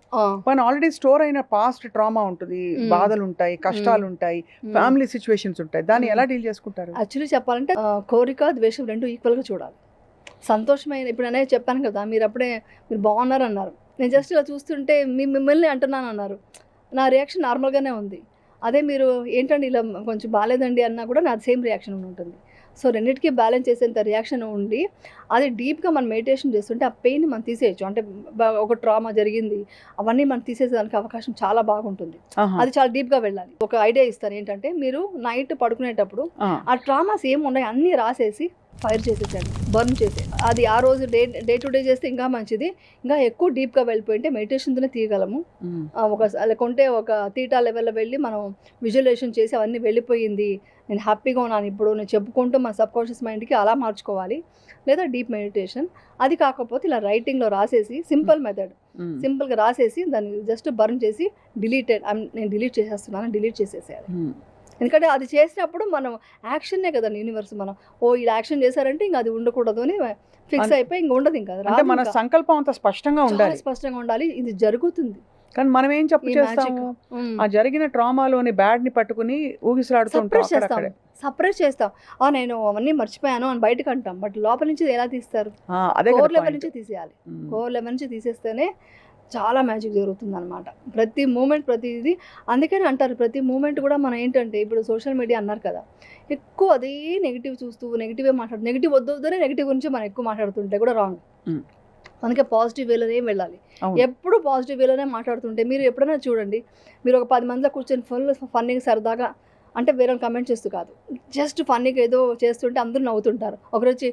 మన ఆల్రెడీ స్టోర్ అయిన పాస్ట్ ట్రామా ఉంటుంది, బాధలు ఉంటాయి, కష్టాలు ఉంటాయి, ఫ్యామిలీ సిచ్యువేషన్స్ ఉంటాయి, దాన్ని ఎలా డీల్ చేసుకుంటారు? యాక్చువల్లీ చెప్పాలంటే కోరిక ద్వేషం రెండు ఈక్వల్గా చూడాలి. సంతోషమైన ఇప్పుడు అనేది చెప్పాను కదా, మీరు బాగున్నారు అన్నారు, నేను జస్ట్ ఇలా చూస్తుంటే మిమ్మల్ని అంటున్నాను అన్నారు, నా రియాక్షన్ నార్మల్గానే ఉంది. అదే మీరు ఏంటండి ఇలా కొంచెం బాగాలేదండి అన్నా కూడా నాది సేమ్ రియాక్షన్ ఉంటుంది. సో రెండింటికి బ్యాలెన్స్ చేసేంత రియాక్షన్ ఉండి అది డీప్గా మనం మెడిటేషన్ చేస్తుంటే ఆ పెయిన్ మనం తీసేయచ్చు. అంటే ఒక ట్రామా జరిగింది అవన్నీ మనం తీసేసేదానికి అవకాశం చాలా బాగుంటుంది. అది చాలా డీప్గా వెళ్ళాలి. ఒక ఐడియా ఇస్తాను ఏంటంటే, మీరు నైట్ పడుకునేటప్పుడు ఆ ట్రామాస్ ఏమి ఉన్నాయి అన్నీ రాసేసి ఫైర్ చేసేసాను, బర్న్ చేసే అది ఆ రోజు డే టు డే చేస్తే ఇంకా మంచిది. ఇంకా ఎక్కువ డీప్గా వెళ్ళిపోయింటే మెడిటేషన్తోనే తీయగలము. లేకుంటే ఒక తీటా లెవెల్లో వెళ్ళి మనం విజువలైజేషన్ చేసి అవన్నీ వెళ్ళిపోయింది, నేను హ్యాపీగా ఉన్నాను ఇప్పుడు, నేను చెప్పుకుంటూ మన సబ్కాన్షియస్ మైండ్కి అలా మార్చుకోవాలి. లేదా డీప్ మెడిటేషన్. అది కాకపోతే ఇలా రైటింగ్లో రాసేసి సింపుల్ మెథడ్, సింపుల్గా రాసేసి దాన్ని జస్ట్ బర్న్ చేసి నేను డిలీట్ చేసేస్తున్నాను, డిలీట్ చేసేసేయాలి. ఎందుకంటే అది చేసినప్పుడు మనం యాక్షన్నే కదండి యూనివర్స్, మనం ఇలా యాక్షన్ చేశారంటే ఇంకా అది ఉండకూడదు అని ఫిక్స్ అయిపోయి ఇంక ఉండదు. ఇంకా అంటే మన సంకల్పం అంత స్పష్టంగా ఉండాలి, స్పష్టంగా ఉండాలి, ఇది జరుగుతుంది. కానీ మనం ఏం చెప్పు చేస్తాము, ఆ జరిగిన ట్రామాలోని బ్యాడ్ ని పట్టుకుని ఊగిసలాడుతుంటాం, సపరేట్ చేస్తాం. నేను అవన్నీ మర్చిపోయాను అని బయటకు అంటాం, బట్ లోపల నుంచి ఎలా తీస్తారు? అదే కోర్ లెవెల్ నుంచి తీసేయాలి. కోర్ లెవెల్ నుంచి తీసేస్తేనే చాలా మ్యాజిక్ జరుగుతుంది అనమాట. ప్రతి మూమెంట్ ప్రతిది. అందుకని అంటారు ప్రతి మూమెంట్ కూడా మనం ఏంటంటే ఇప్పుడు సోషల్ మీడియా అన్నారు కదా, ఎక్కువ అదే నెగిటివ్ చూస్తూ నెగిటివే మాట్లాడుతూ, నెగిటివ్ వద్దొద్దనే నెగిటివ్ గురించి మనం ఎక్కువ మాట్లాడుతుంటే కూడా రాంగ్. అందుకే పాజిటివ్ వేలోనే వెళ్ళాలి. ఎప్పుడు పాజిటివ్ వేలోనే మాట్లాడుతుంటే మీరు ఎప్పుడైనా చూడండి, మీరు ఒక 10 మందిలో కూర్చొని ఫుల్ ఫన్నీగా సరదాగా, అంటే వేరే కమెంట్ చేస్తూ కాదు, జస్ట్ ఫన్నీగా ఏదో చేస్తుంటే అందరూ నవ్వుతుంటారు. ఒకరు వచ్చి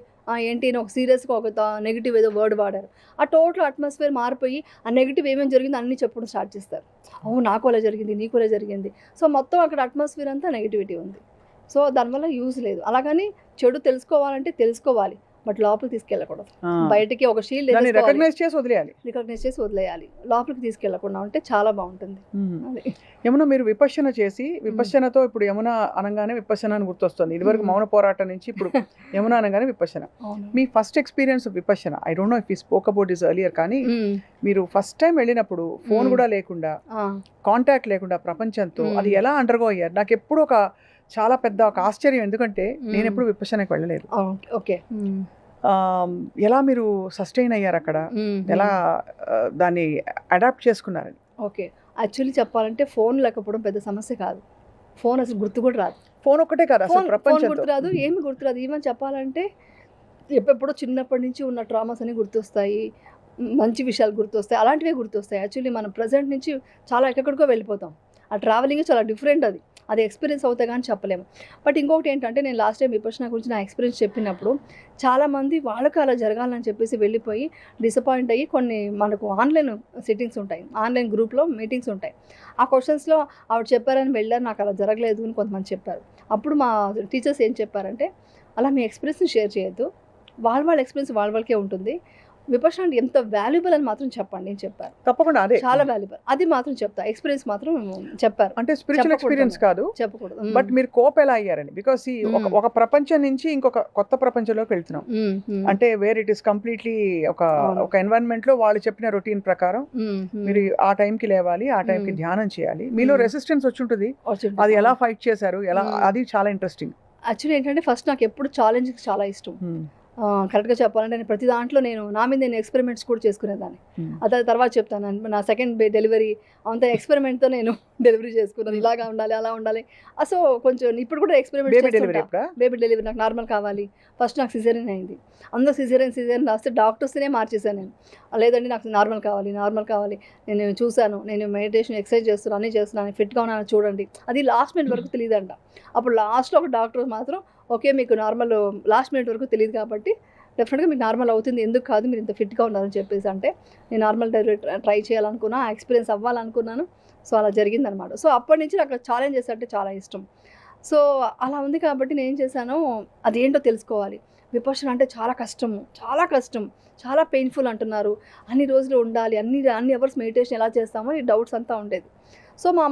ఏంటి ఒక సీరియస్గా ఒక నెగిటివ్ ఏదో వర్డ్ వాడారు, ఆ టోటల్ అట్మాస్ఫియర్ మారిపోయి ఆ నెగిటివ్ ఏమేమి జరిగిందో అన్నీ చెప్పడం స్టార్ట్ చేస్తారు. నాకు అలా జరిగింది, నీకు అలా జరిగింది. సో మొత్తం అక్కడ అట్మాస్ఫియర్ అంతా నెగిటివిటీ ఉంది. సో దానివల్ల యూజ్ లేదు. అలాగని చెడు తెలుసుకోవాలంటే తెలుసుకోవాలి, బట్ లోపలికి తీసుకెళ్ళకూడదు. బయటికి ఒక షీల్డ్ రికగ్నైజ్ చేసి వదిలేయాలి, లోపలికి తీసుకెళ్లకుండా ఉంటే చాలా బాగుంటుంది. యమున, మీరు విపశ్యన చేసి, విపశ్యనతో ఇప్పుడు యమున అనగానే విపశ్యన అని గుర్తొస్తుంది. ఇదివరకు మౌన పోరాటం నుంచి ఇప్పుడు యమున అనగానే విపశ్యన. మీ first experience Vipassana, I don't know if you spoke about this earlier, కానీ మీరు ఫస్ట్ టైం వెళ్ళినప్పుడు ఫోన్ కూడా లేకుండా, కాంటాక్ట్ లేకుండా ప్రపంచంతో అది ఎలా అండర్గో అయ్యారు? నాకు ఎప్పుడు చాలా పెద్ద ఒక ఆశ్చర్యం, ఎందుకంటే నేను ఎప్పుడు విపశ్యనకి వెళ్ళలేదు. ఓకే, ఎలా మీరు సస్టైన్ అయ్యారు అక్కడ, ఎలా దాన్ని అడాప్ట్ చేసుకున్నారని? ఓకే, యాక్చువల్లీ చెప్పాలంటే ఫోన్ లేకపోవడం పెద్ద సమస్య కాదు. ఫోన్ అసలు గుర్తు కూడా రాదు. ఫోన్ ఒక్కటే కాదు, అసలు ప్రపంచం గుర్తురాదు, ఏమి గుర్తురాదు. ఈవెన్ చెప్పాలంటే ఎప్పుడెప్పుడో చిన్నప్పటి నుంచి ఉన్న ట్రామాస్ అని గుర్తొస్తాయి, మంచి విషయాలు గుర్తొస్తాయి, అలాంటివే గుర్తొస్తాయి. యాక్చువల్లీ మనం ప్రజెంట్ నుంచి చాలా ఎక్కడికో వెళ్ళిపోతాం. ఆ ట్రావెలింగ్ చాలా డిఫరెంట్, అది ఎక్స్పీరియన్స్ అవుతాయి కానీ చెప్పలేము. బట్ ఇంకొకటి ఏంటంటే, నేను లాస్ట్ టైం విపశ్యన గురించి నా ఎక్స్పీరియన్స్ చెప్పినప్పుడు చాలామంది వాళ్ళకి అలా జరగాలని చెప్పేసి వెళ్ళిపోయి డిసప్పాయింట్ అయ్యి, కొన్ని మనకు ఆన్లైన్ సిట్టింగ్స్ ఉంటాయి, ఆన్లైన్ గ్రూప్లో మీటింగ్స్ ఉంటాయి. ఆ క్వశ్చన్స్లో ఆవిడ చెప్పారని వెళ్ళారు, నాకు అలా జరగలేదు అని కొంతమంది చెప్పారు. అప్పుడు మా టీచర్స్ ఏం చెప్పారంటే, అలా మీ ఎక్స్పీరియన్స్ని షేర్ చేయొద్దు, వాళ్ళ ఎక్స్పీరియన్స్ వాళ్ళకే ఉంటుంది. విపశ్యన అంటే ఎంత వాల్యుబుల్ అని మాత్రం చెప్పండి అని చెప్పారు. తప్పకుండా, అదే చాలా వాల్యుబుల్, అది మాత్రం చెప్తా. ఎక్స్పీరియన్స్ మాత్రం చెప్పారు, అంటే స్పిరిచువల్ ఎక్స్పీరియన్స్ కాదు, చెప్పకూడదు. బట్ మీరు కోప్ ఎలా అయ్యారని, బికాస్ ఒక ప్రపంచం నుంచి ఇంకొక కొత్త ప్రపంచంలోకి వెళ్తున్నాం, అంటే వేర్ ఇట్ ఈస్ కంప్లీట్లీ ఒక ఎన్వైరన్మెంట్ లో వాళ్ళు చెప్పిన రొటీన్ ప్రకారం మీరు ఆ టైంకి లేవాలి, ఆ టైంకి ధ్యానం చేయాలి. మీలో రెసిస్టెన్స్ వచ్చి ఉంటుంది, అది ఎలా ఫైట్ చేశారు, ఎలా, అది చాలా ఇంట్రెస్టింగ్. యాక్చువల్లీ ఏంటంటే, ఫస్ట్ నాకు ఎప్పుడు ఛాలెంజ్ చాలా ఇష్టం. కరెక్ట్గా చెప్పాలంటే నేను ప్రతి దాంట్లో నా మీద నేను ఎక్స్పెరిమెంట్స్ కూడా చేసుకునేదాన్ని. అదే తర్వాత చెప్తాను. నా సెకండ్ డెలివరీ అంత ఎక్స్పెరిమెంట్తో నేను డెలివరీ చేసుకున్నాను, ఇలాగా ఉండాలి, అలా ఉండాలి. సో కొంచెం ఇప్పుడు కూడా ఎక్స్పెరిమెంట్ బేబీ డెలివరీ నాకు నార్మల్ కావాలి. ఫస్ట్ నాకు సిజేరియన్ అయింది, అందరూ సిజేరియన్ రాస్తే డాక్టర్స్నే మార్చేసాను నేను. లేదండి నాకు నార్మల్ కావాలి. నేను చూశాను, నేను మెడిటేషన్ ఎక్సర్సైజ్ చేస్తున్నాను, అన్నీ చేస్తున్నాను, ఫిట్గా ఉన్నాను చూడండి. అది లాస్ట్ మినిట్ వరకు తెలియదంట. అప్పుడు లాస్ట్లో ఒక డాక్టర్ మాత్రం, ఓకే మీకు నార్మల్ లాస్ట్ మినిట్ వరకు తెలియదు కాబట్టి డెఫినెట్గా మీకు నార్మల్ అవుతుంది, ఎందుకు కాదు మీరు ఇంత ఫిట్గా ఉన్నారని చెప్పేసి అంటే, నేను నార్మల్ డెలివరీ ట్రై చేయాలనుకున్నా, ఆ ఎక్స్పీరియన్స్ అవ్వాలనుకున్నాను. సో అలా జరిగిందనమాట. సో అప్పటి నుంచి నాకు ఛాలెంజెస్ అంటే చాలా ఇష్టం. సో అలా ఉంది కాబట్టి నేను ఏం చేశాను, అదేంటో తెలుసుకోవాలి. విపశ్యన అంటే చాలా కష్టం, చాలా పెయిన్ఫుల్ అంటున్నారు, అన్ని రోజులు ఉండాలి, అన్ని అవర్స్ మెడిటేషన్ ఎలా చేస్తామో ఈ డౌట్స్ అంతా ఉండేది. సో మా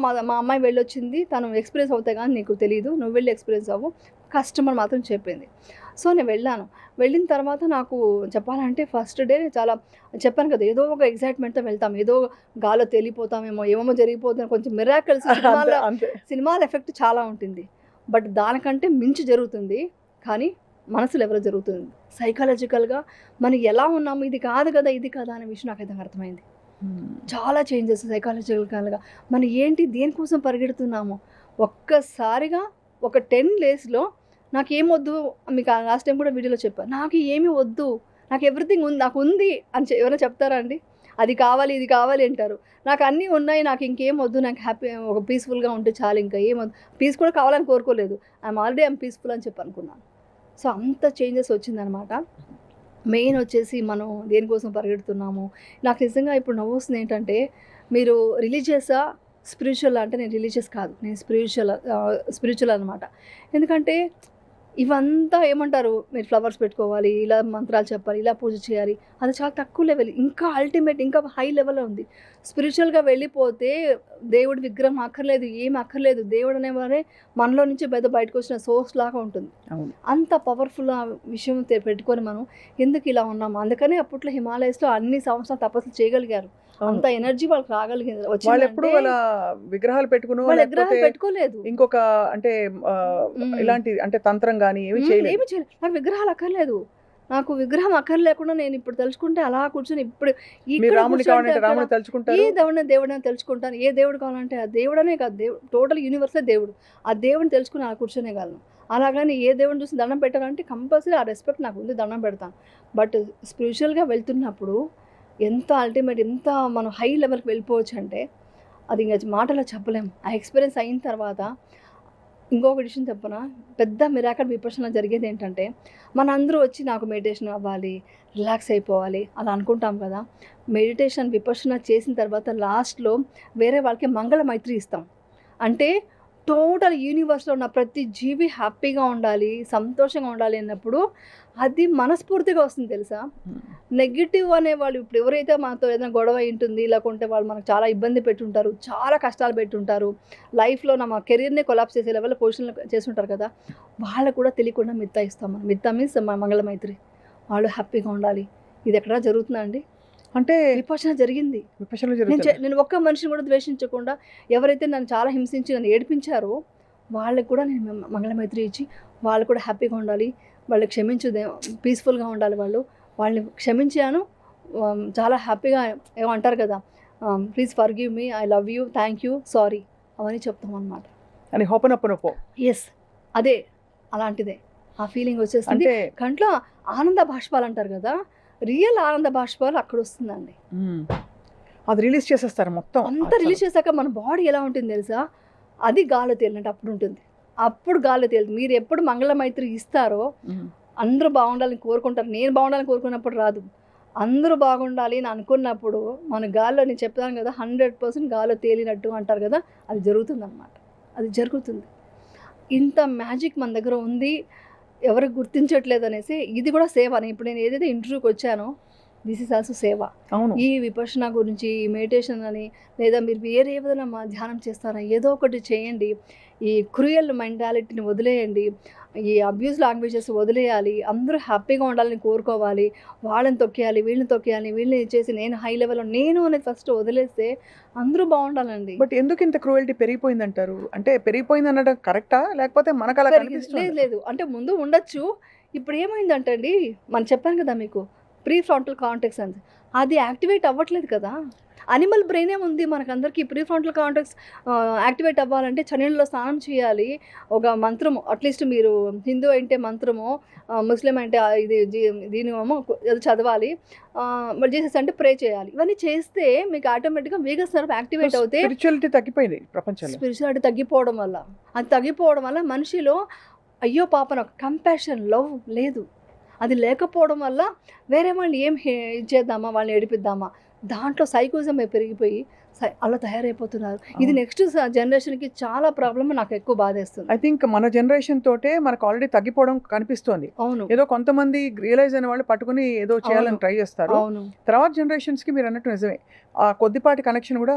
అమ్మాయి వెళ్ళొచ్చింది, తను ఎక్స్పీరియన్స్ అవుతాయి కానీ నీకు తెలియదు, నువ్వు వెళ్ళి ఎక్స్పీరియన్స్ అవ్వు, కస్టమర్ మాత్రం చెప్పింది. సో నేను వెళ్ళిన తర్వాత నాకు చెప్పాలంటే ఫస్ట్ డే చాలా చెప్పాను కదా, ఏదో ఒక ఎగ్జైట్మెంట్తో వెళ్తాం, ఏదో గాలో తేలిపోతామేమో, ఏమేమో జరిగిపోతుంది, కొంచెం మిరాకిల్స్ సినిమాల ఎఫెక్ట్ చాలా ఉంటుంది. బట్ దానికంటే మించి జరుగుతుంది, కానీ మనసులో ఎవరో జరుగుతుంది. సైకాలజికల్గా మనం ఎలా ఉన్నాము, ఇది కాదు కదా అనే విషయం నాకైతే అర్థమైంది. చాలా చేంజెస్ సైకాలజికల్గా. మనం ఏంటి, దేనికోసం పరిగెడుతున్నాము, ఒక్కసారిగా ఒక 10 daysలో నాకేమొద్దు, మీకు లాస్ట్ టైం కూడా వీడియోలో చెప్పాను, నాకు ఏమీ వద్దు, నాకు ఎవ్రీథింగ్ ఉంది, నాకు ఉంది అని ఎవరైనా చెప్తారా అండి? అది కావాలి ఇది కావాలి అంటారు. నాకు అన్నీ ఉన్నాయి, నాకు ఇంకేం వద్దు, నాకు హ్యాపీ ఒక పీస్ఫుల్గా ఉంటే చాలు, ఇంకా ఏమొద్దు. పీస్ కూడా కావాలని కోరుకోలేదు, ఐఎమ్ పీస్ఫుల్ అని చెప్పి అనుకున్నాను. సో అంత చేంజెస్ వచ్చిందనమాట. మెయిన్ వచ్చేసి మనం దేనికోసం పరిగెడుతున్నాము. నాకు నిజంగా ఇప్పుడు నవ్వొస్తుంది ఏంటంటే, మీరు రిలీజియసా? స్పిరిచువలా? అంటే నేను రిలీజియస్ కాదు. నేను స్పిరిచువల్ అనమాట. ఎందుకంటే ఇవంతా ఏమంటారు, మీరు ఫ్లవర్స్ పెట్టుకోవాలి, ఇలా మంత్రాలు చెప్పాలి, ఇలా పూజ చేయాలి. అది చాలా తక్కువ లెవెల్. ఇంకా అల్టిమేట్ ఇంకా హై లెవెల్‌లో ఉంది. స్పిరిచువల్‌గా వెళ్ళిపోతే దేవుడి విగ్రహం అక్కర్లేదు, ఏమి అక్కర్లేదు. దేవుడు అనేవారే మనలో నుంచి బయటకొచ్చిన సోర్స్ లాగా ఉంటుంది. అవును. అంత పవర్ఫుల్ ఆ విషయం పెట్టుకొని మనం ఎందుకు ఇలా ఉన్నాము. అందుకనే అప్పట్లో హిమాలయస్‌లో అన్ని సంవత్సరాలు తపస్సులు చేయగలిగారు. అవును. అంత ఎనర్జీ వాళ్ళకి రాగలిగింది. వాళ్ళెప్పుడు వచ్చిందంటే వాళ్ళ విగ్రహాలు పెట్టుకునో వాళ్ళు లేకపోతే విగ్రహాలు పెట్టుకోలేదు. ఇంకొక అంటే హ్మ్. ఇలాంటి అంటే తంత్రం గాని ఏమి చేయలేదు. ఏమి చేయలేదు. నాకు విగ్రహాలు అక్కర్లేదు. నాకు విగ్రహం అక్కర్లేకుండా నేను ఇప్పుడు తలుచుకుంటే అలా కూర్చొని ఇప్పుడు మీరు ఇక్కడ రాముడిని కూర్చుంటే కావాలంటే అక్కడ రాముడిని ఏ తలుచుకుంటారు. దేవుడిని తెలుసుకుంటాను. ఏ దేవుడు కావాలంటే ఆ దేవుడనే కాదు, టోటల్ యూనివర్సే దేవుడు. ఆ దేవుడిని తెలుసుకుని అలా కూర్చొనేగలను. అలాగని ఏ దేవుడిని చూసి దండం పెట్టాలంటే కంపల్సరీ ఆ రెస్పెక్ట్ నాకు ఉంది, దండం పెడతాను. బట్ స్పిరిచువల్‌గా వెళ్తున్నప్పుడు ఎంత అల్టిమేట్ ఎంత మనం హై లెవెల్‌కి వెళ్ళిపోవచ్చు అంటే అది ఇంక మాటల్లో చెప్పలేము. ఆ ఎక్స్‌పీరియన్స్ అయిన తర్వాత ఇంకొక విషయం చెప్పనా? పెద్ద మిరాకిల్ విపశ్యన జరిగేదేంటంటే, మనందరూ వచ్చి నాకు మెడిటేషన్ అవ్వాలి, రిలాక్స్ అయిపోవాలి అలా అనుకుంటాం కదా! మెడిటేషన్ విపశ్యన చేసిన తర్వాత లాస్ట్‌లో వేరే వాళ్ళకి మంగళ మైత్రి ఇస్తాం. అంటే టోటల్ యూనివర్స్‌లో ఉన్న ప్రతి జీవి హ్యాపీగా ఉండాలి, సంతోషంగా ఉండాలి అన్నప్పుడు అది మనస్ఫూర్తిగా వస్తుంది తెలుసా? హ్మ్. నెగెటివ్ అనేవాళ్ళు ఇప్పుడు ఎవరైతే మనతో ఏదైనా గొడవ అయ్యుంటుంది, లేకుంటే వాళ్ళు మనకు చాలా ఇబ్బంది పెట్టుంటారు, చాలా కష్టాలు పెట్టుంటారు, లైఫ్‌లో మా కెరియర్‌నే కొలాప్స్ చేసే లెవెల్‌లో పొజిషన్‌లో చేసుంటారు కదా! వాళ్ళకు కూడా తెలియకుండా మిత్తా ఇస్తాం మనం. మిత్తా మీన్స్ మంగళమైత్రి. వాళ్ళు హ్యాపీగా ఉండాలి. ఇది ఎక్కడా జరుగుతుందా అండి? అంటే విపశ్యన జరిగింది. విపశ్యనలు జరుగుతాయి. నేను ఒక్క మనిషిని కూడా ద్వేషించకుండా, ఎవరైతే నన్ను చాలా హింసించి నన్ను ఏడిపించారో వాళ్ళకి కూడా నేను మంగళమైత్రి ఇచ్చి, వాళ్ళు కూడా హ్యాపీగా ఉండాలి, వాళ్ళు పీస్‌ఫుల్‌గా ఉండాలి వాళ్ళు. వాళ్ళని క్షమించాను. చాలా హ్యాపీగా ఏమో కదా! Please forgive me, I love you, thank you, sorry అవన్నీ చెప్తామనమాట. అని హోపనొప్పనొప్పో. యెస్. అదే. అలాంటిదే. ఆ ఫీలింగ్ వచ్చేస్తుంది. అంటే కంట్లో ఆనంద బాష్పాలు అంటారు కదా! రియల్ ఆనంద బాష్పాలు అక్కడొస్తుందండి. అది రిలీజ్ చేసేస్తారు మొత్తం. అంతా రిలీజ్ చేశాక మన బాడీ ఎలా ఉంటుంది తెలుసా? అది గాల్లో తేలినట్టు అప్పుడుంటుంది. అప్పుడు గాల్లో తేలుతుంది. మీరు ఎప్పుడు మంగళమైత్రి ఇస్తారో అందరూ బాగుండాలని కోరుకుంటారు. నేను బాగుండాలని కోరుకున్నప్పుడు రాదు. అందరూ బాగుండాలి అని అనుకున్నప్పుడు మన గాల్లో నేను చెప్తాను కదా! 100% గాల్లో తేలినట్టు అంటారు కదా! అది జరుగుతుందనమాట. అది జరుగుతుంది. ఇంత మ్యాజిక్ మన దగ్గర ఉంది. ఎవరు గుర్తించట్లేదనేసి ఇది కూడా సేవ. ఇప్పుడు నేను ఏదైతే ఇంటర్వ్యూకి వచ్చానో దిస్ ఈజ్ ఆల్సో సేవ. అవును. ఈ విపశ్యన గురించి, ఈ మెడిటేషన్ అని, లేదా మీరు వేరే ఏదైనా ధ్యానం చేస్తారా? ఏదో ఒకటి చేయండి. ఈ క్రూయల్ మెంటాలిటీని వదిలేయండి. ఈ అబ్యూస్ లాంగ్వేజెస్ వదిలేయాలి. అందరూ హ్యాపీగా ఉండాలని కోరుకోవాలి. వాళ్ళని తొక్కేయాలి, వీళ్ళని తొక్కేయాలి, వీళ్ళని చేసి నేను హై లెవెల్‌లో నేను అనేది ఫస్ట్ వదిలేస్తే అందరూ బాగుండాలండి. బట్ ఎందుకు ఇంత క్రూయల్టీ పెరిగిపోయిందంటారు? అంటే పెరిగిపోయింది అనడం కరెక్టా? లేకపోతే మనకు అలా లేదు కనిపిస్తుందా? లేదు. అంటే ముందు ఉండొచ్చు. ఇప్పుడు ఏమైందంటే అండి, చెప్పాను కదా మీకు ప్రీ ఫ్రంటల్ కార్టెక్స్ అని. అది యాక్టివేట్ అవ్వట్లేదు కదా! అనిమల్ బ్రెయినే ఉంది మనకందరికీ. ప్రీ ఫ్రంటల్ కార్టెక్స్ యాక్టివేట్ అవ్వాలంటే చన్నీళ్ళలో స్నానం చేయాలి. ఒక మంత్రము అట్‌లీస్ట్ మీరు హిందూ అయితే మంత్రమో, ముస్లిం అంటే దీనేమో ఏదో చదవాలి. మరి జీసస్ అంటే ప్రే చేయాలి. ఇవన్నీ చేస్తే మీకు ఆటోమేటిక్‌గా వేగస్ నర్వ్ యాక్టివేట్ అవుతే స్పిరిచువాలిటీ తగ్గిపోయింది ప్రపంచంలో. స్పిరిచువాలిటీ తగ్గిపోవడం వల్ల, అది తగ్గిపోవడం వల్ల మనిషిలో అయ్యో పాపన కంపాషన్, లవ్ లేదు. అది లేకపోవడం వల్ల వేరే వాళ్ళని చేద్దామా, వాళ్ళని ఏడిపిద్దామా, దాంట్లో సైకోయిజం పెరిగిపోయి అలా తయారైపోతున్నారు. ఇది నెక్స్ట్ జనరేషన్‌కి చాలా ప్రాబ్లమ్ నాకు ఎక్కువ బాధేస్తుంది. ఐ థింక్ మన జనరేషన్ తోటే మనకు ఆల్రెడీ తగ్గిపోవడం కనిపిస్తోంది. అవును. ఏదో కొంతమంది రియలైజ్ అయిన వాళ్ళు పట్టుకుని ఏదో చేయాలని ట్రై చేస్తారు. అవును. తర్వాత జనరేషన్స్‌కి మీరు అన్నట్టు నిజమే. ఆ కొద్దిపాటి కనెక్షన్ కూడా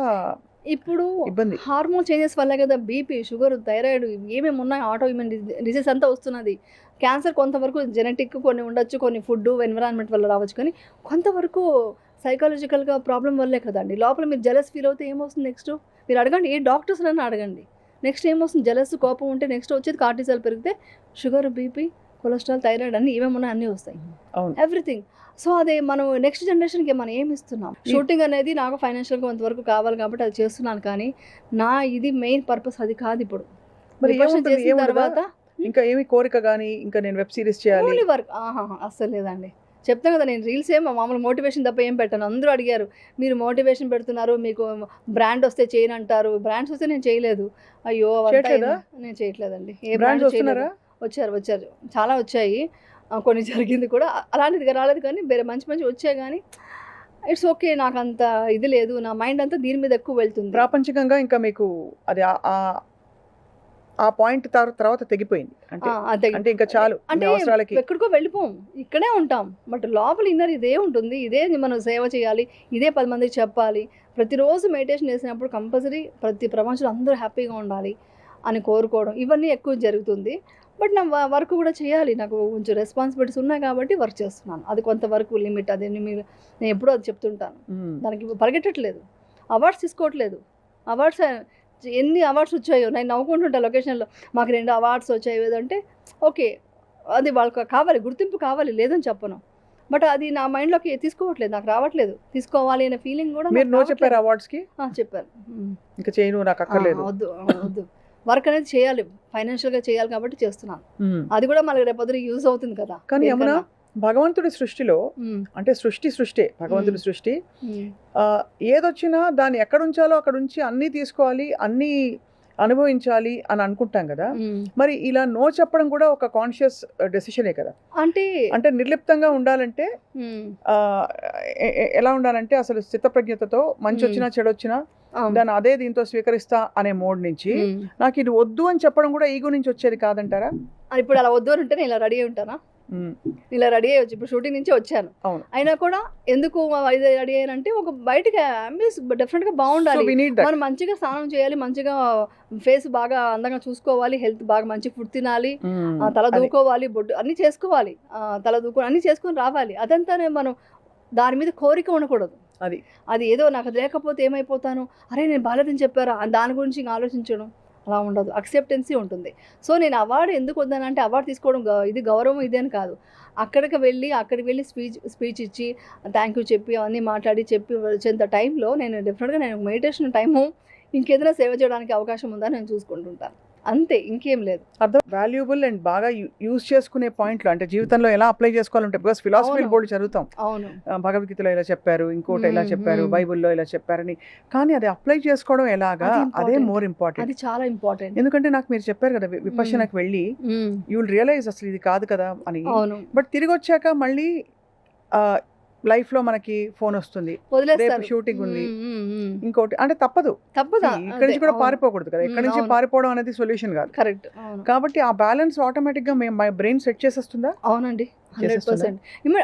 ఇప్పుడు ఇబ్బంది. హార్మోన్ చేంజెస్ వల్లే కదా బీపీ, షుగర్, థైరాయిడ్ ఏమేమి ఉన్నాయి, ఆటో ఇమ్యూన్ డిసీజ్ అంతా వస్తున్నది. క్యాన్సర్ కొంతవరకు జెనెటిక్ కొన్ని ఉండొచ్చు, కొన్ని ఫుడ్ ఎన్విరాన్మెంట్ వల్ల రావచ్చు, కానీ కొంతవరకు సైకాలజికల్‌గా ప్రాబ్లమ్ వల్లే కదండి. లోపల మీరు జెలస్ ఫీల్ అవుతే ఏమొస్తుంది నెక్స్ట్? మీరు అడగండి, ఏ డాక్టర్స్‌నైనా అడగండి. నెక్స్ట్ ఏమొస్తుంది? జెలస్, కోపం ఉంటే నెక్స్ట్ వచ్చేది కార్టిసాల్ పెరిగితే షుగర్, బీపీ, కొలెస్ట్రాల్, థైరాయిడ్ అన్నీ ఏమేమి ఉన్నాయి అన్నీ వస్తాయి. అవును. ఎవ్రీథింగ్. సో అదే మనం నెక్స్ట్ జనరేషన్‌కి మనం ఏమి ఇస్తున్నాం? షూటింగ్ అనేది నాకు ఫైనాన్షియల్‌గా కొంతవరకు కావాలి కాబట్టి అది చేస్తున్నాను, కానీ నా ఇది మెయిన్ పర్పస్ అది కాదు ఇప్పుడు. మరి విపశ్యన ఏముంటుంది? చేసిన ఏముండదా? తర్వాత ఇంకా ఏమి కోరిక గాని ఇంకా నేను వెబ్ సిరీస్ చేయాలి. Only work. అస్సలు లేదండి. చెప్తాను కదా, నేను రీల్స్ మామూలు మోటివేషన్ తప్ప ఏం పెట్టను. అందరూ అడిగారు, మీరు మోటివేషన్ పెడుతున్నారు, మీకు బ్రాండ్ వస్తే చేయనంటారు. బ్రాండ్స్ వస్తే నేను చేయలేదు. అయ్యో అవంతా చేయట్లేదా? నేను చేయట్లేదండి. ఏ బ్రాండ్స్ బ్రాండ్ చేయలేదు. వస్తున్నారా? వచ్చారు చాలా వచ్చాయి. కొన్ని జరిగింది కూడా అలాంటిది రాలేదు, కానీ వేరే మంచి వచ్చాయి. కానీ ఇట్స్ ఓకే, నాకు అంత ఇది లేదు, నా మైండ్ అంతా దీని మీద ఎక్కువ వెళ్తుంది. ప్రాపంచికంగా ఇంకా మీకు అది ఆ పాయింట్ తర్వాత తెగిపోయింది అంటే అంటే ఇంకా చాలు అంటే అవసరాలకి ఎక్కడికో వెళ్ళిపోం, ఇక్కడే ఉంటాం. బట్ లోపల ఇన్నర్ ఇదే ఉంటుంది, ఇదే మనం సేవ చేయాలి, ఇదే 10 మందికి చెప్పాలి. ప్రతిరోజు మెడిటేషన్ చేసినప్పుడు కంపల్సరీ ప్రతి ప్రపంచంలో అందరూ హ్యాపీగా ఉండాలి అని కోరుకోవడం, ఇవన్నీ ఎక్కువ జరుగుతుంది. బట్ నా వర్క్ కూడా చేయాలి, నాకు కొంచెం రెస్పాన్సిబిలిటీస్ ఉన్నాయి కాబట్టి వర్క్ చేస్తున్నాను. అది కొంతవరకు లిమిట్, అది నేను ఎప్పుడూ అది చెప్తుంటాను. దానికి పరిగెట్టట్లేదు, అవార్డ్స్ తీసుకోవట్లేదు. అవార్డ్స్ ఎన్ని అవార్డ్స్ వచ్చాయో నేను నవ్వుకుంటుంటా లొకేషన్లో, మాకు 2 అవార్డ్స్ వచ్చాయి ఏదంటే ఓకే, అది వాళ్ళకి కావాలి, గుర్తింపు కావాలి, లేదని చెప్పను. బట్ అది నా మైండ్లోకి తీసుకోవట్లేదు, నాకు రావట్లేదు. తీసుకోవాలి అనే ఫీలింగ్ కూడా మీరు నో చెప్పారు అవార్డ్స్కి? చెప్పాను, ఇంకా చేయను, నాకు అక్కర్లేదు, వద్దు. వర్క్ అనేది చేయాలి, ఫైనాన్షియల్గా చేయాలి కాబట్టి చేస్తున్నాను. అది కూడా మనకి రేపొద్దున యూజ్ అవుతుంది కదా. కానీ ఏమన్నా భగవంతుడి సృష్టిలో అంటే సృష్టి భగవంతుడి సృష్టి, ఏదొచ్చినా దాన్ని ఎక్కడ ఉంచాలో అక్కడ ఉంచి అన్నీ తీసుకోవాలి, అన్నీ అనుభవించాలి అని అనుకుంటాం కదా. మరి ఇలా నో చెప్పడం కూడా ఒక కాన్షియస్ డెసిషనే కదా. అంటే నిర్లిప్తంగా ఉండాలంటే ఎలా ఉండాలంటే అసలు స్థితప్రజ్ఞతతో మంచి వచ్చినా చెడొచ్చినా దాన్ని అదే దీంతో స్వీకరిస్తా అనే మోడ్ నుంచి నాకు ఇది వద్దు అని చెప్పడం కూడా ఈగో నుంచి వచ్చేది కాదంటారా? ఇప్పుడు అలా వద్దు అని ఉంటే నేను ఇలా రెడీ అయి ఉంటానా? ఇలా రెడీ అయ్యొచ్చు, ఇప్పుడు షూటింగ్ నుంచి వచ్చాను, అయినా కూడా ఎందుకు రెడీ అయ్యానంటే ఒక బయటకి డెఫినెట్ గా బాగుండాలి, మనం మంచిగా స్నానం చేయాలి, మంచిగా ఫేస్ బాగా అందంగా చూసుకోవాలి, హెల్త్ బాగా మంచి ఫుడ్ తినాలి, తల దూకోవాలి, బొడ్డు అన్ని చేసుకోవాలి, తల దూకో అన్ని చేసుకొని రావాలి. అదంతానే మనం దాని మీద కోరిక ఉండకూడదు. అది ఏదో నాకు లేకపోతే ఏమైపోతాను, అరే నేను బాలేదని చెప్పారా దాని గురించి ఇంకా ఆలోచించడం అలా ఉండదు, అక్సెప్టెన్సీ ఉంటుంది. సో నేను అవార్డు ఎందుకు వద్దానంటే అవార్డు తీసుకోవడం ఇది గౌరవం ఇదే అని కాదు. అక్కడికి వెళ్ళి స్పీచ్ ఇచ్చి థ్యాంక్ యూ చెప్పి అవన్నీ మాట్లాడి చెప్పి వచ్చేంత టైంలో నేను డెఫినెట్గా నేను మెడిటేషన్ టైము ఇంకేదైనా సేవ చేయడానికి అవకాశం ఉందని నేను చూసుకుంటుంటాను, అంతే, ఇంకేం లేదు. అర్థం వాల్యుబుల్ అండ్ బాగా యూజ్ చేసుకునే పాయింట్లు అంటే జీవితంలో ఎలా అప్లై చేసుకోవాలంటే, బికాస్ ఫిలాసఫీ బోర్డు చదువుతాం, భగవద్గీతలో ఇలా చెప్పారు, ఇంకోటి ఇలా చెప్పారు, బైబుల్లో ఇలా చెప్పారని, కానీ అది అప్లై చేసుకోవడం ఎలాగా అదే మోర్ ఇంపార్టెంట్. అది చాలా ఇంపార్టెంట్. ఎందుకంటే నాకు మీరు చెప్పారు కదా విపశ్యనకు వెళ్ళి యూ విల్ రియలైజ్ అసలు ఇది కాదు కదా అని, బట్ తిరిగి వచ్చాక మళ్ళీ లైఫ్ లో మనకి ఫోన్ వస్తుంది, రేపు షూటింగ్ ఉంది, ఇంకోటి అంటే తప్పదు, ఇక్కడి నుంచి కూడా పారిపోకూడదు కదా, ఇక్కడి నుంచి పారిపోవడం అనేది సొల్యూషన్ కాదు. కరెక్ట్. కాబట్టి ఆ బ్యాలెన్స్ ఆటోమేటిక్ గా మై బ్రెయిన్ సెట్ చేసేస్తుందా? అవునండి, 100%.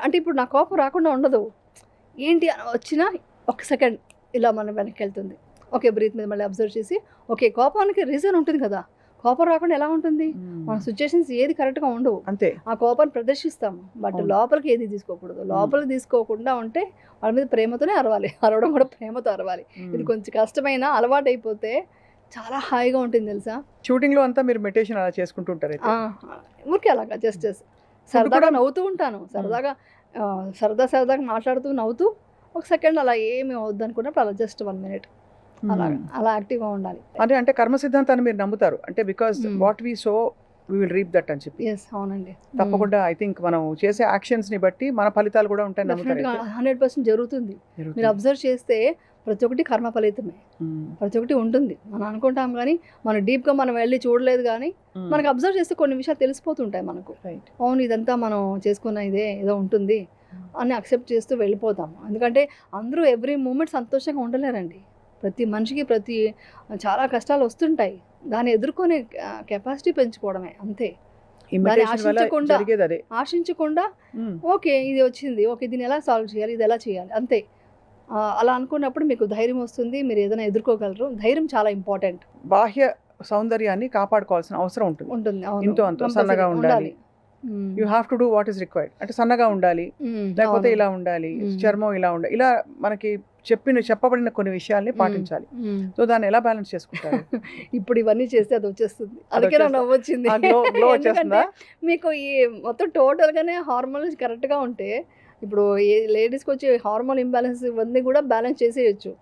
అంటే ఇప్పుడు నా కోపం రాకుండా ఉండదు, ఏంటి వచ్చినా ఒక సెకండ్ ఇలా మనం వెనక్కి వెళ్తుంది, ఓకే బ్రీత్ మీద మళ్ళీ అబ్జర్వ్ చేసి, ఓకే కోపానికి రీజన్ ఉంటుంది కదా, కోపం రాకుండా ఎలా ఉంటుంది, మన సిచ్యుయేషన్స్ ఏది కరెక్ట్గా ఉండవు, అంతే ఆ కోపాన్ని ప్రదర్శిస్తాము, బట్ లోపలికి ఏది తీసుకోకూడదు. లోపలికి తీసుకోకుండా ఉంటే వాళ్ళ మీద ప్రేమతోనే అరవాలి, అరవడం కూడా ప్రేమతో అరవాలి. ఇది కొంచెం కష్టమైన అలవాటు అయిపోతే చాలా హాయిగా ఉంటుంది తెలుసా. షూటింగ్ లో అంతా మీరు మెడిటేషన్ అలా చేసుకుంటుంటారు? ఊరికే అలాగా జస్ట్ సరదాగా నవ్వుతూ ఉంటాను, సరదాగా మాట్లాడుతూ నవ్వుతూ ఒక సెకండ్ అలా ఏమి వద్దు అనుకున్నప్పుడు అలా జస్ట్ 1 minute అలా యాక్టివ్గా ఉండాలి. అంటే కర్మ సిద్ధాంతాన్ని మీరు నమ్ముతారు అంటే, because what we so we will reap that అని చెప్పి. అవునండి, తప్పకుండా ఐ థింక్ మనం చేసే యాక్షన్స్ ని బట్టి మన ఫలితాలు కూడా ఉంటాయి నమ్ముతారు. 100% జరుగుతుంది. మీరు అబ్జర్వ్ చేస్తే ప్రతి ఒక్కటి కర్మ ఫలితమే, ప్రతి ఒక్కటి ఉంటుంది. మనం అనుకుంటాం కానీ మనం డీప్గా మనం వెళ్ళి చూడలేదు, కానీ మనకు అబ్జర్వ్ చేస్తే కొన్ని విషయాలు తెలిసిపోతుంటాయి మనకు. అవును ఇదంతా మనం చేసుకున్న ఇదే ఏదో ఉంటుంది అని అక్సెప్ట్ చేస్తూ వెళ్ళిపోతాం. ఎందుకంటే అందరూ ఎవ్రీ మూమెంట్ సంతోషంగా ఉండలేరండి. ప్రతి మనిషికి చాలా కష్టాలు వస్తుంటాయి, దాన్ని ఎదుర్కొనే కెపాసిటీ పెంచుకోవడమే, అంతే. ఆశించకుండా ఓకే ఇది వచ్చింది, ఓకే దీన్ని ఎలా సాల్వ్ చేయాలి, ఇది ఎలా చేయాలి, అంతే. అలా అనుకున్నప్పుడు మీకు ధైర్యం వస్తుంది, మీరు ఏదైనా ఎదుర్కోగలరు. ధైర్యం చాలా ఇంపార్టెంట్. బాహ్య సౌందర్యాన్ని కాపాడుకోవాల్సిన అవసరం ఉంటుంది. ఇంతో అంతో సన్నగా ఉండాలి, you have to do what is required. అంటే సన్నగా ఉండాలి, లేకపోతే ఇలా ఉండాలి, చర్మం ఇలా ఉండాలి, ఇలా మనకి చెప్పబడిన కొన్ని విషయాల్ని పాటించాలి. సో దాన్ని ఎలా బ్యాలెన్స్ చేసుకుంటారు? ఇప్పుడు ఇవన్నీ చేస్తే అది వచ్చేస్తుంది, అందుకే నాకు నవ్వొచ్చింది. మీకు ఈ మొత్తం టోటల్గానే హార్మోన్స్ కరెక్ట్గా ఉంటే, ఇప్పుడు లేడీస్కి వచ్చే హార్మోన్ ఇంబ్యాలెన్స్ ఇవన్నీ కూడా బ్యాలెన్స్ చేసేయచ్చు.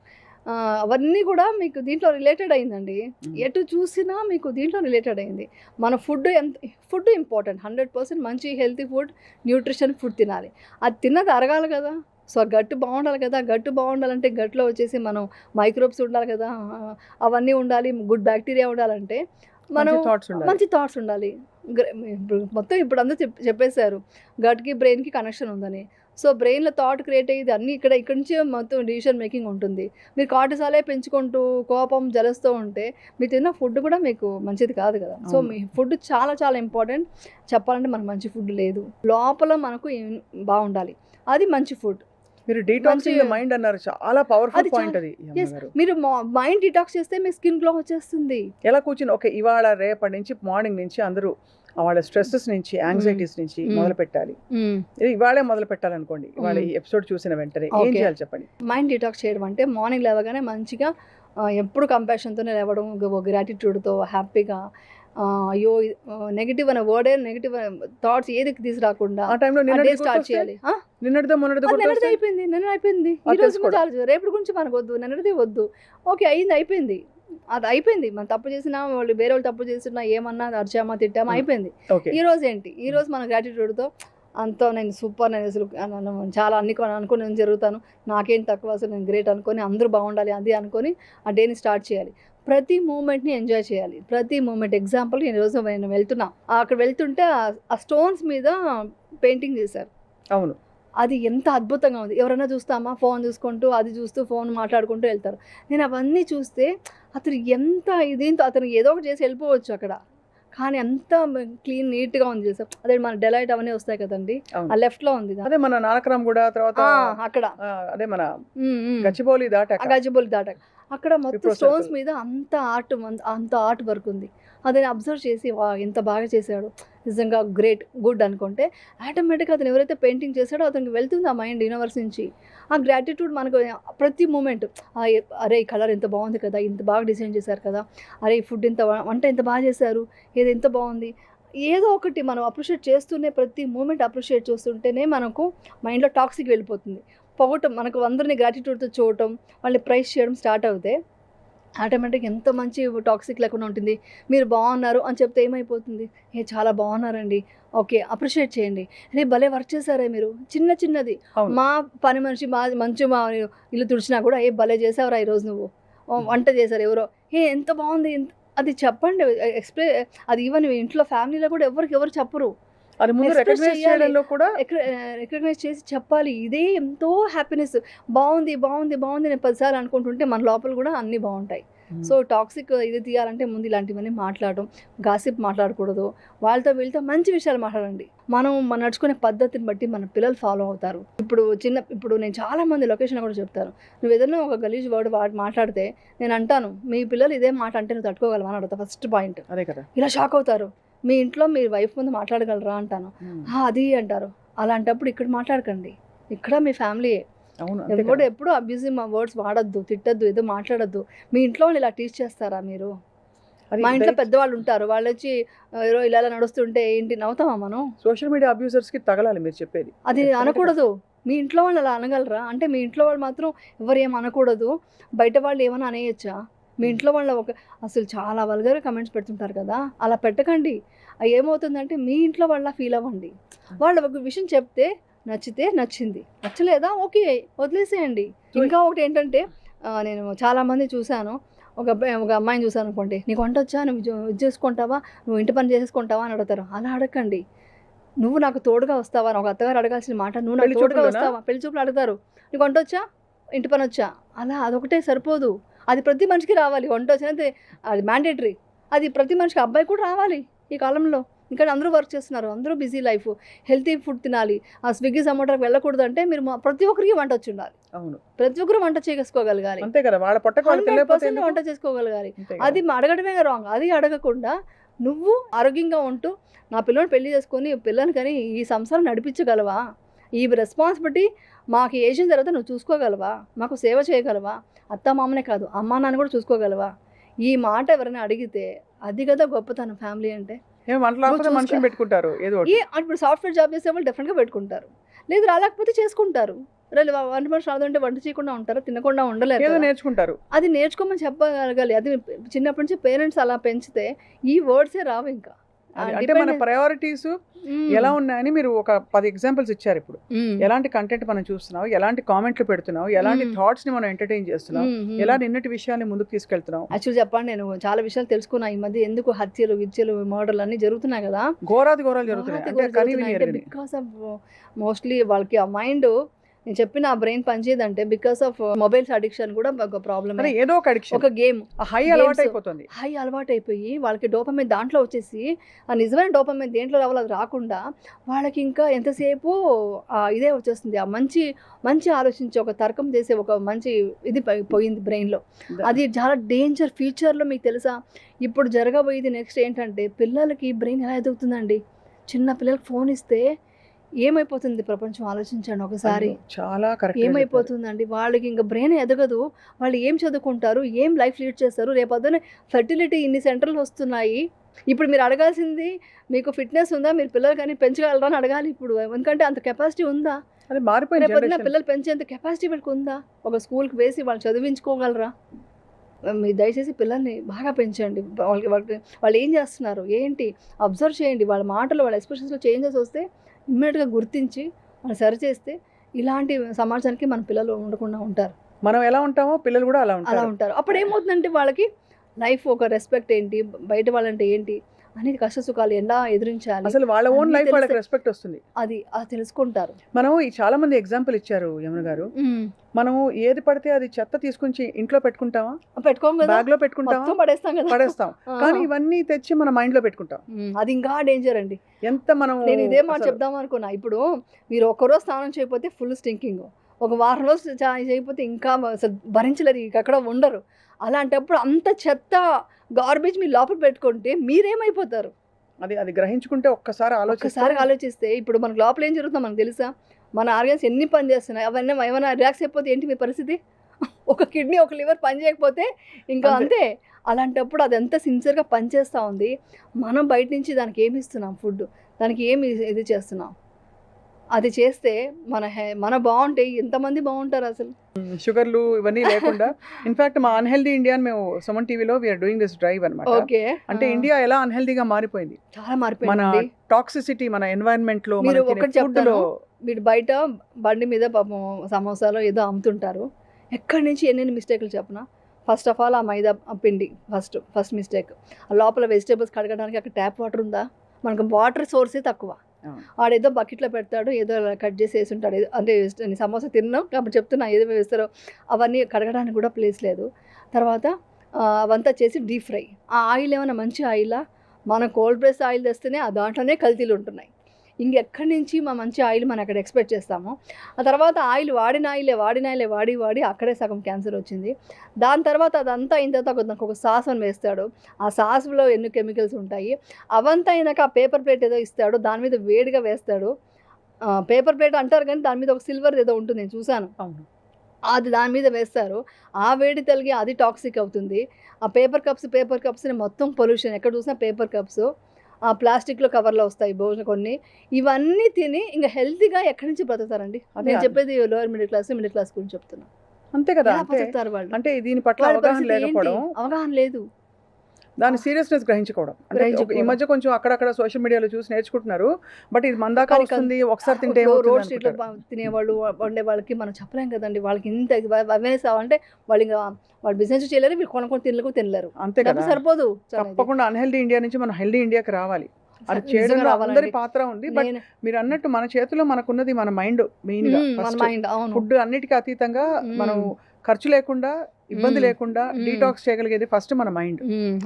అవన్నీ కూడా మీకు దీంట్లో రిలేటెడ్ అయిందండి, ఎటు చూసినా మీకు దీంట్లో రిలేటెడ్ అయింది. మన ఫుడ్ ఇంపార్టెంట్, 100% మంచి హెల్తీ ఫుడ్, న్యూట్రిషన్ ఫుడ్ తినాలి. అది తిన్నది అరగాలి కదా, సో గట్టు బాగుండాలి కదా. గట్టు బాగుండాలంటే గట్టులో వచ్చేసి మనం మైక్రోబ్స్ ఉండాలి కదా, అవన్నీ ఉండాలి, గుడ్ బ్యాక్టీరియా ఉండాలంటే మనం థాట్స్ ఉండాలి. మంచి థాట్స్ ఉండాలి. ఇప్పుడు మొత్తం ఇప్పుడు అందరూ చెప్పేశారు గట్కి బ్రెయిన్కి కనెక్షన్ ఉందని. సో బ్రెయిన్లో థాట్ క్రియేట్ అయ్యేది అన్నీ ఇక్కడి నుంచే మొత్తం డిసిషన్ మేకింగ్ ఉంటుంది. మీరు కార్టిసాలే పెంచుకుంటూ కోపం జలస్తో ఉంటే మీరు తిన్న ఫుడ్ కూడా మీకు మంచిది కాదు కదా. సో మీ ఫుడ్ చాలా చాలా ఇంపార్టెంట్. చెప్పాలంటే మనకు మంచి ఫుడ్ లేదు, లోపల మనకు బాగుండాలి, అది మంచి ఫుడ్. మీరు డీటాక్సింగ్ ద మైండ్ అన్నారు, చాలా పవర్ఫుల్ పాయింట్ అది. మీరు మైండ్ డిటాక్స్ చేస్తే మీ స్కిన్ గ్లో వచ్చేస్తుంది. ఎలా కూర్చుని ఓకే ఇవాళ రేపటి నుంచి మార్నింగ్ నుంచి అందరూ వాళ్ళ స్ట్రెస్సెస్ నుంచి యాంగ్జైటీస్ నుంచి మొదలు పెట్టాలి, ఇవాళే మొదలు పెట్టాలనుకోండి, ఇవాళ ఈ ఎపిసోడ్ చూసిన వెంటనే ఏం చేయాలి చెప్పండి. మైండ్ డిటాక్స్ చేయడం అంటే మార్నింగ్ లేవగానే మంచిగా ఎప్పుడు కంపాషన్తోనే లేవడం, గ్రాటిట్యూడ్తో హ్యాపీగా, అయ్యో నెగిటివ్ అనే వర్డే నెగిటివ్ థాట్స్ ఏది తీసుకురాకుండా ఆ టైంలో స్టార్ట్ చేయాలి. నిన్నటితో అయిపోయింది ఈ రోజు చాలు, రేపటి గురించి మనకు వద్దు, నిన్నటిది వద్దు. ఓకే అయిపోయింది, అది అయిపోయింది. మనం తప్పు చేసినా వాళ్ళు వేరే వాళ్ళు తప్పు చేసినా ఏమన్నా అరిచామా తిట్టామా అయిపోయింది. ఈ రోజు ఏంటి, ఈ రోజు మన గ్రాటిట్యూడ్తో అంతా నేను సూపర్, నేను అసలు చాలా అనుకుని నేను జరుగుతాను, నాకేం తక్కువ, అసలు నేను గ్రేట్ అనుకొని అందరూ బాగుండాలి అది అనుకొని ఆ డేని స్టార్ట్ చేయాలి. ప్రతి మూమెంట్ని ఎంజాయ్ చేయాలి, ప్రతి మూమెంట్. ఎగ్జాంపుల్ ఈరోజు నేను వెళ్తున్నా, అక్కడ వెళ్తుంటే ఆ స్టోన్స్ మీద పెయింటింగ్ చేశారు. అవును, అది ఎంత అద్భుతంగా ఉంది. ఎవరైనా చూస్తామా ఫోన్ చూసుకుంటూ అది చూస్తూ ఫోన్ మాట్లాడుకుంటూ వెళ్తారు. నేను అవన్నీ చూస్తే అతను ఎంత దీంతో అతను ఏదో ఒకటి చేసి వెళ్ళిపోవచ్చు అక్కడ, కానీ అంత క్లీన్ నీట్గా ఉంది చేసాం. అదే మన డెలైట్ అవన్నీ వస్తాయి కదండి, ఆ లెఫ్ట్లో ఉంది. అదే మన నానక్రామ్ కూడా తర్వాత అక్కడ అదే మన గచ్చిబౌలి దాటాక అక్కడ మొత్తం స్టోన్స్ మీద అంత ఆర్ట్ వర్క్ ఉంది. అదే అబ్జర్వ్ చేసి ఎంత బాగా చేశాడు, నిజంగా గ్రేట్ గుడ్ అనుకుంటే ఆటోమేటిక్గా అతను ఎవరైతే పెయింటింగ్ చేశాడో అతనికి వెళ్తుంది ఆ మైండ్ యూనివర్స్ నుంచి. ఆ గ్రాటిట్యూడ్ మనకు ప్రతి మూమెంట్, అరే ఈ కలర్ ఎంత బాగుంది కదా, ఇంత బాగా డిజైన్ చేశారు కదా, అరే ఈ ఫుడ్ వంట ఎంత బాగా చేశారు, ఏది ఎంత బాగుంది, ఏదో ఒకటి మనం అప్రిషియేట్ చేస్తూనే ప్రతి మూమెంట్ అప్రిషియేట్ చేస్తుంటేనే మనకు మైండ్లో టాక్సిక్ వెళ్ళిపోతుంది. పొగటం, మనకు అందరినీ గ్రాటిట్యూడ్తో చూడటం, వాళ్ళని ప్రైజ్ చేయడం స్టార్ట్ అవుతే ఆటోమేటిక్గా ఎంత మంచి టాక్సిక్ లేకుండా ఉంటుంది. మీరు బాగున్నారు అని చెప్తే ఏమైపోతుంది, చాలా బాగున్నారండి, ఓకే అప్రిషియేట్ చేయండి, రేపు భలే వర్క్ చేశారే మీరు, చిన్నది మా పని మనిషి మా ఇల్లు తుడిచినా కూడా భలే చేసావురా ఈరోజు, నువ్వు వంట చేశారు ఎవరో, ఎంత బాగుంది, అది చెప్పండి, ఎక్స్ప్లెయిన్. అది ఈవెన్ ఇంట్లో ఫ్యామిలీలో కూడా ఎవరు చెప్పరు, అది ముందు రికగ్నైజ్ చేయడంలో కూడా రికగ్నైజ్ చేసి చెప్పాలి. ఇదే ఎంతో హ్యాపీనెస్. బాగుంది నేను 10 సార్లు అనుకుంటుంటే మన లోపల కూడా అన్నీ బాగుంటాయి. సో టాక్సిక్ ఇది తీయాలంటే ముందు ఇలాంటివన్నీ మాట్లాడడం, గాసిప్ మాట్లాడకూడదు, వాళ్ళతో వీళ్ళతో మంచి విషయాలు మాట్లాడండి. మనం నడుచుకునే పద్ధతిని బట్టి మన పిల్లలు ఫాలో అవుతారు. ఇప్పుడు నేను చాలా మంది లొకేషన్ కూడా చెప్తాను, నువ్వు ఏదైనా ఒక గలీజ్ వర్డ్ మాట్లాడితే నేను అంటాను, మీ పిల్లలు ఇదే మాట అంటే నువ్వు తట్టుకోగలవా అని అడుగుతా. ఫస్ట్ పాయింట్ అదే కదా, ఇలా షాక్ అవుతారు. మీ ఇంట్లో మీ వైఫ్ ముందు మాట్లాడగలరా అంటాను, అది అంటారు. అలాంటప్పుడు ఇక్కడ మాట్లాడకండి, ఇక్కడ మీ ఫ్యామిలీయే. ఎప్పుడు అబ్యూజివ్ వర్డ్స్ వాడద్దు, తిట్టద్దు, ఏదో మాట్లాడద్దు. మీ ఇంట్లో వాళ్ళు ఇలా టీచ్ చేస్తారా మీరు? మా ఇంట్లో పెద్దవాళ్ళు ఉంటారు, వాళ్ళు వచ్చి ఇలా నడుస్తుంటే ఏంటి నవ్వుతామా మనం? సోషల్ మీడియా అబ్యూజర్స్కి తగలాలి మీరు చెప్పేది, అది అనకూడదు. మీ ఇంట్లో వాళ్ళు అలా అనగలరా అంటే మీ ఇంట్లో వాళ్ళు మాత్రం ఎవరు ఏం అనకూడదు, బయట వాళ్ళు ఏమైనా అనేయచ్చా? మీ ఇంట్లో వాళ్ళ అసలు చాలా వల్గర్ కమెంట్స్ పెడుతుంటారు కదా, అలా పెట్టకండి. ఏమవుతుందంటే మీ ఇంట్లో వాళ్ళ ఫీల్ అవ్వండి. వాళ్ళు ఒక విషయం చెప్తే నచ్చితే నచ్చింది, నచ్చలేదా ఓకే వదిలేసేయండి. ఇంకా ఒకటి ఏంటంటే నేను చాలామంది చూశాను, ఒక అమ్మాయిని చూసాను అనుకోండి, నీకు వంట వచ్చా, నువ్వు ఇది చేసుకుంటావా, నువ్వు ఇంటి పని చేసుకుంటావా అని అడుగుతారు. అలా అడగండి. నువ్వు నాకు తోడుగా వస్తావా, ఒక అత్తగారు అడగాల్సిన మాట, నువ్వు నాకు తోడుగా వస్తావా, పెళ్లి చూపులు అడుగుతారు, నీకు వంట వచ్చా, ఇంటి పని వచ్చా, అలా అదొకటే సరిపోదు. అది ప్రతి మనిషికి రావాలి. వంట వచ్చినది అది మ్యాండేటరీ, అది ప్రతి మనిషికి, అబ్బాయి కూడా రావాలి ఈ కాలంలో. ఇంకా అందరూ వర్క్ చేస్తున్నారు, అందరూ బిజీ లైఫ్, హెల్తీ ఫుడ్ తినాలి. ఆ స్విగ్గీ జొమాటోకి వెళ్ళకూడదు అంటే మీరు ప్రతి ఒక్కరికి వంట వచ్చి ఉండాలి. అవును, ప్రతి ఒక్కరు వంట చేసుకోగలగాలి, అంతే కదా, వాళ్ళ 100% వంట చేసుకోగలగాలి. అది అడగడమే రాంగ్. అది అడగకుండా నువ్వు ఆరోగ్యంగా ఉంటూ నా పిల్లని పెళ్లి చేసుకొని పిల్లని కానీ ఈ సంసారం నడిపించగలవా, ఈ రెస్పాన్సిబిలిటీ మాకు ఏజెన్ తర్వాత నువ్వు చూసుకోగలవా, మాకు సేవ చేయగలవా, అత్త మామనే కాదు అమ్మా నాన్న కూడా చూసుకోగలవా? ఈ మాట ఎవరైనా అడిగితే అది కదా గొప్పతనం. ఫ్యామిలీ అంటే మనిషిని పెట్టుకుంటారు. ఇప్పుడు సాఫ్ట్వేర్ జాబ్ చేసే వాళ్ళు డెఫినెట్గా పెట్టుకుంటారు, లేదు రాలేకపోతే చేసుకుంటారు. వంట మనిషి రాదంటే వంట చేయకుండా ఉంటారు, తినకుండా ఉండలేరు, నేర్చుకుంటారు. అది నేర్చుకోమని చెప్పగలగాలి. అది చిన్నప్పటి నుంచి పేరెంట్స్ అలా పెంచితే ఈ వర్డ్సే రావు. ఇంకా అంటే మన ప్రయారిటీస్ ఎలా ఉన్నాయని మీరు ఒక 10 ఎగ్జాంపుల్స్ ఇచ్చారు. ఇప్పుడు ఎలాంటి కంటెంట్ మనం చూస్తున్నాం, ఎలాంటి కామెంట్లు పెడుతున్నాం, ఎలాంటి థాట్స్ ని మనం ఎంటర్టైన్ చేస్తున్నాం, ఎలా నిన్నటి విషయాన్ని ముందుకు తీసుకెళ్తున్నాం. యాక్చువల్లీ చెప్పండి, నేను చాలా విషయాలు తెలుసుకున్నా ఈ మధ్య. ఎందుకు హత్యలు విద్యలు మర్డర్లు అన్నీ జరుగుతున్నాయి కదా, ఘోరాది ఘోరాలు జరుగుతున్నాయి. బికాస్ ఆఫ్ మోస్ట్లీ వాళ్ళకి ఆ మైండ్, నేను చెప్పిన ఆ బ్రెయిన్ పనిచేయదంటే బికాస్ ఆఫ్ మొబైల్స్ అడిక్షన్ కూడా ఒక ప్రాబ్లమ్. ఏదో ఒక అడిక్షన్, ఒక గేమ్ హై అలవాటు అయిపోతుంది. హై అలవాటు అయిపోయి వాళ్ళకి డోపమైన్ దాంట్లో వచ్చేసి, ఆ నిజమైన డోపమైన్ దేంట్లో రావాలో అది రాకుండా వాళ్ళకి ఇంకా ఎంతసేపు ఇదే వచ్చేస్తుంది. ఆ మంచి మంచి ఆలోచించే ఒక తర్కం చేసే ఒక మంచి ఇది పోయింది బ్రెయిన్లో. అది చాలా డేంజర్. ఫ్యూచర్లో మీకు తెలుసా, ఇప్పుడు జరగబోయేది నెక్స్ట్ ఏంటంటే, పిల్లలకి బ్రెయిన్ ఎలా ఎదుగుతుందండి. చిన్న పిల్లలకి ఫోన్ ఇస్తే ఏమైపోతుంది ప్రపంచం, ఆలోచించండి ఒకసారి. చాలా కరెక్ట్. ఏమైపోతుందండి వాళ్ళకి, ఇంకా బ్రెయిన్ ఎదగదు. వాళ్ళు ఏం చదువుకుంటారు, ఏం లైఫ్ లీడ్ చేస్తారు. రేపొద్దునే ఫెర్టిలిటీ ఇన్ని సెంటర్లు వస్తున్నాయి. ఇప్పుడు మీరు అడగాల్సింది, మీకు ఫిట్నెస్ ఉందా, మీరు పిల్లలు కానీ పెంచగలరా అని అడగాలి ఇప్పుడు. ఎందుకంటే అంత కెపాసిటీ ఉందా, అది మారిపోయింది. రేపొద్దున పిల్లలు పెంచేంత కెపాసిటీ వీళ్ళకి ఉందా, ఒక స్కూల్కి వేసి వాళ్ళు చదివించుకోగలరా. మీరు దయచేసి పిల్లల్ని బాగా పెంచండి. వాళ్ళు ఏం చేస్తున్నారు ఏంటి అబ్జర్వ్ చేయండి. వాళ్ళ మాటలు, వాళ్ళ ఎక్స్ప్రెషన్స్లో చేంజెస్ వస్తే ఇమ్మీడియట్గా గుర్తించి వాళ్ళు సరి చేస్తే ఇలాంటి సమాజానికి మన పిల్లలు ఉండకుండా ఉంటారు. మనం ఎలా ఉంటామో పిల్లలు కూడా అలా ఉంటారు. అప్పుడు ఏమవుతుందంటే వాళ్ళకి లైఫ్ ఒక రెస్పెక్ట్ ఏంటి, బయట వాళ్ళంటే ఏంటి అనేది, కష్ట సుఖాలు ఎలా ఎదిరించాలి, అసలు వాళ్ళ ఓన్ లైఫ్ వాళ్ళకి రెస్పెక్ట్ వస్తుంది. అది తెలుసుకుంటారు. మనం చాలా మంది ఎగ్జాంపుల్ ఇచ్చారు యమున గారు. మనము ఏది పడితే అది చెత్త తీసుకొచ్చి ఇంట్లో పెట్టుకుంటామా, పెట్టుకోం కదా, బ్యాగ్ లో పెట్టుకుంటామా, పడేస్తాం. కానీ ఇవన్నీ తెచ్చి మన మైండ్ లో పెట్టుకుంటాం. అది ఇంకా డేంజర్ అండి. ఎంత మనం, నేను ఇదే మాట చెప్దాం అనుకున్నా. ఇప్పుడు మీరు ఒక్కరోజు స్నానం చేయకపోతే ఫుల్ స్టింకింగ్, ఒక వారం రోజు చేయకపోతే ఇంకా అసలు భరించలేరు, ఎక్కడ ఉండరు. అలాంటప్పుడు అంత చెత్త గార్బేజ్ మీరు లోపల పెట్టుకుంటే మీరేమైపోతారు. అది గ్రహించుకుంటే ఒక్కసారి ఆలోచిస్తే ఇప్పుడు మనకు లోపల ఏం జరుగుతుందో మనకు తెలుసా. మన ఆర్గన్స్ ఎన్ని పని చేస్తున్నాయి, అవన్నీ ఏమైనా రిలాక్స్ అయిపోతే ఏంటి మీ పరిస్థితి. ఒక కిడ్నీ, ఒక లివర్ పని చేయకపోతే ఇంకా అంతే. అలాంటప్పుడు అది ఎంత సిన్సియర్గా పనిచేస్తూ ఉంది. మనం బయట నుంచి దానికి ఏమి ఇస్తున్నాం, ఫుడ్, దానికి ఏమి ఇది చేస్తున్నాం. అది చేస్తే మన బాగుంటే ఎంతమంది బాగుంటారు అసలు. షుగర్లు ఇవన్నీ లేకుండా. ఇన్ఫాక్ట్ మా అన్హెల్దీ ఇండియా మేము సుమన్ టీవీలో వీఆర్ డూయింగ్ దిస్ డ్రైవ్ అనమాట. అంటే ఇండియా ఎలా అన్హెల్దీగా మారిపోయింది, చాలా మారిపోయింది. మన టాక్సిసిటీ, మన ఎన్వైరన్మెంట్ లో. మీరు ఒకటి చెప్తాను, మీరు బయట బండి మీద పాపం సమోసాలో ఏదో అమ్ముతుంటారు. ఎక్కడి నుంచి ఎన్ని మిస్టేక్లు చెప్పనా. ఫస్ట్ ఆఫ్ ఆల్ ఆ మైదా పిండి ఫస్ట్ మిస్టేక్. లోపల వెజిటేబుల్స్ కడగడానికి అక్కడ ట్యాప్ వాటర్ ఉందా, మనకు వాటర్ సోర్సే తక్కువ. ఆడేదో బకెట్లో పెడతాడు, ఏదో కట్ చేసి వేసి ఉంటాడు. అంటే సమోసా తిన్నాం కాబట్టి చెప్తున్నా, ఏదో వేస్తారో అవన్నీ కడగడానికి కూడా ప్లేస్ లేదు. తర్వాత అవంతా చేసి డీప్ ఫ్రై. ఆ ఆయిల్ ఏమైనా మంచి ఆయిలా, మనం కోల్డ్ ప్రెస్ ఆయిల్ తెస్తేనే దాంట్లోనే కల్తీలు ఉంటున్నాయి. ఇంకెక్కడి నుంచి మా మంచి ఆయిల్ మనం అక్కడ ఎక్స్పెక్ట్ చేస్తాము. ఆ తర్వాత ఆయిల్ వాడిన ఆయిలే వాడి అక్కడే సగం క్యాన్సర్ వచ్చింది. దాని తర్వాత అదంతా అయిన తర్వాత ఒక సాస్ అని వేస్తాడు. ఆ సాస్లో ఎన్ని కెమికల్స్ ఉంటాయి. అవంతా అయినాక ఆ పేపర్ ప్లేట్ ఏదో ఇస్తాడు, దాని మీద వేడిగా వేస్తాడు. పేపర్ ప్లేట్ అంటారు కానీ దాని మీద ఒక సిల్వర్ ఏదో ఉంటుంది, నేను చూశాను. అది దాని మీద వేస్తారు. ఆ వేడి తలిగి అది టాక్సిక్ అవుతుంది. ఆ పేపర్ కప్స్ని మొత్తం పొల్యూషన్, ఎక్కడ చూసినా పేపర్ కప్స్. ఆ ప్లాస్టిక్లో కవర్లో వస్తాయి భోజనం కొన్ని. ఇవన్నీ తిని ఇంకా హెల్తీగా ఎక్కడి నుంచి బ్రతుకుతారండి. నేను చెప్పేది లోయర్ మిడిల్ క్లాస్ గురించి చెప్తున్నా. అంతే కదా, బ్రతుకుతారు వాళ్ళు. అంటే దీని పట్ల అవగాహన లేదు, దాని సీరియస్నెస్ గ్రహించుకోవడం. ఈ మధ్య కొంచెం అక్కడక్కడ సోషల్ మీడియాలో చూసి నేర్చుకుంటున్నారు. బట్ ఇది మందాక వస్తుంది, ఒకసారి తింటే రోడ్ స్ట్రీట్లో తినేవాళ్ళు వండే వాళ్ళకి మనం చెప్పలేం కదండి. వాళ్ళకి ఇంత అవేర్నెస్ అంటే వాళ్ళు బిజినెస్ చేయలేరు, మీరు కొనుక్కొని తినలేరు. అంతే కదా, సరిపోదు. తప్పకుండా అన్హెల్దీ ఇండియా నుంచి మనం హెల్దీ ఇండియాకి రావాలి. అది చేయడంలో అందరి పాత్ర ఉంది. బట్ మీరు అన్నట్టు మన చేతిలో మనకున్నది మన మైండ్. మెయిన్ గా ఫుడ్ అన్నిటికీ అతీతంగా మనం ఖర్చు లేకుండా, ఇబ్బంది లేకుండా డీటాక్స్ చేయగలిగేది ఫస్ట్ మన మైండ్.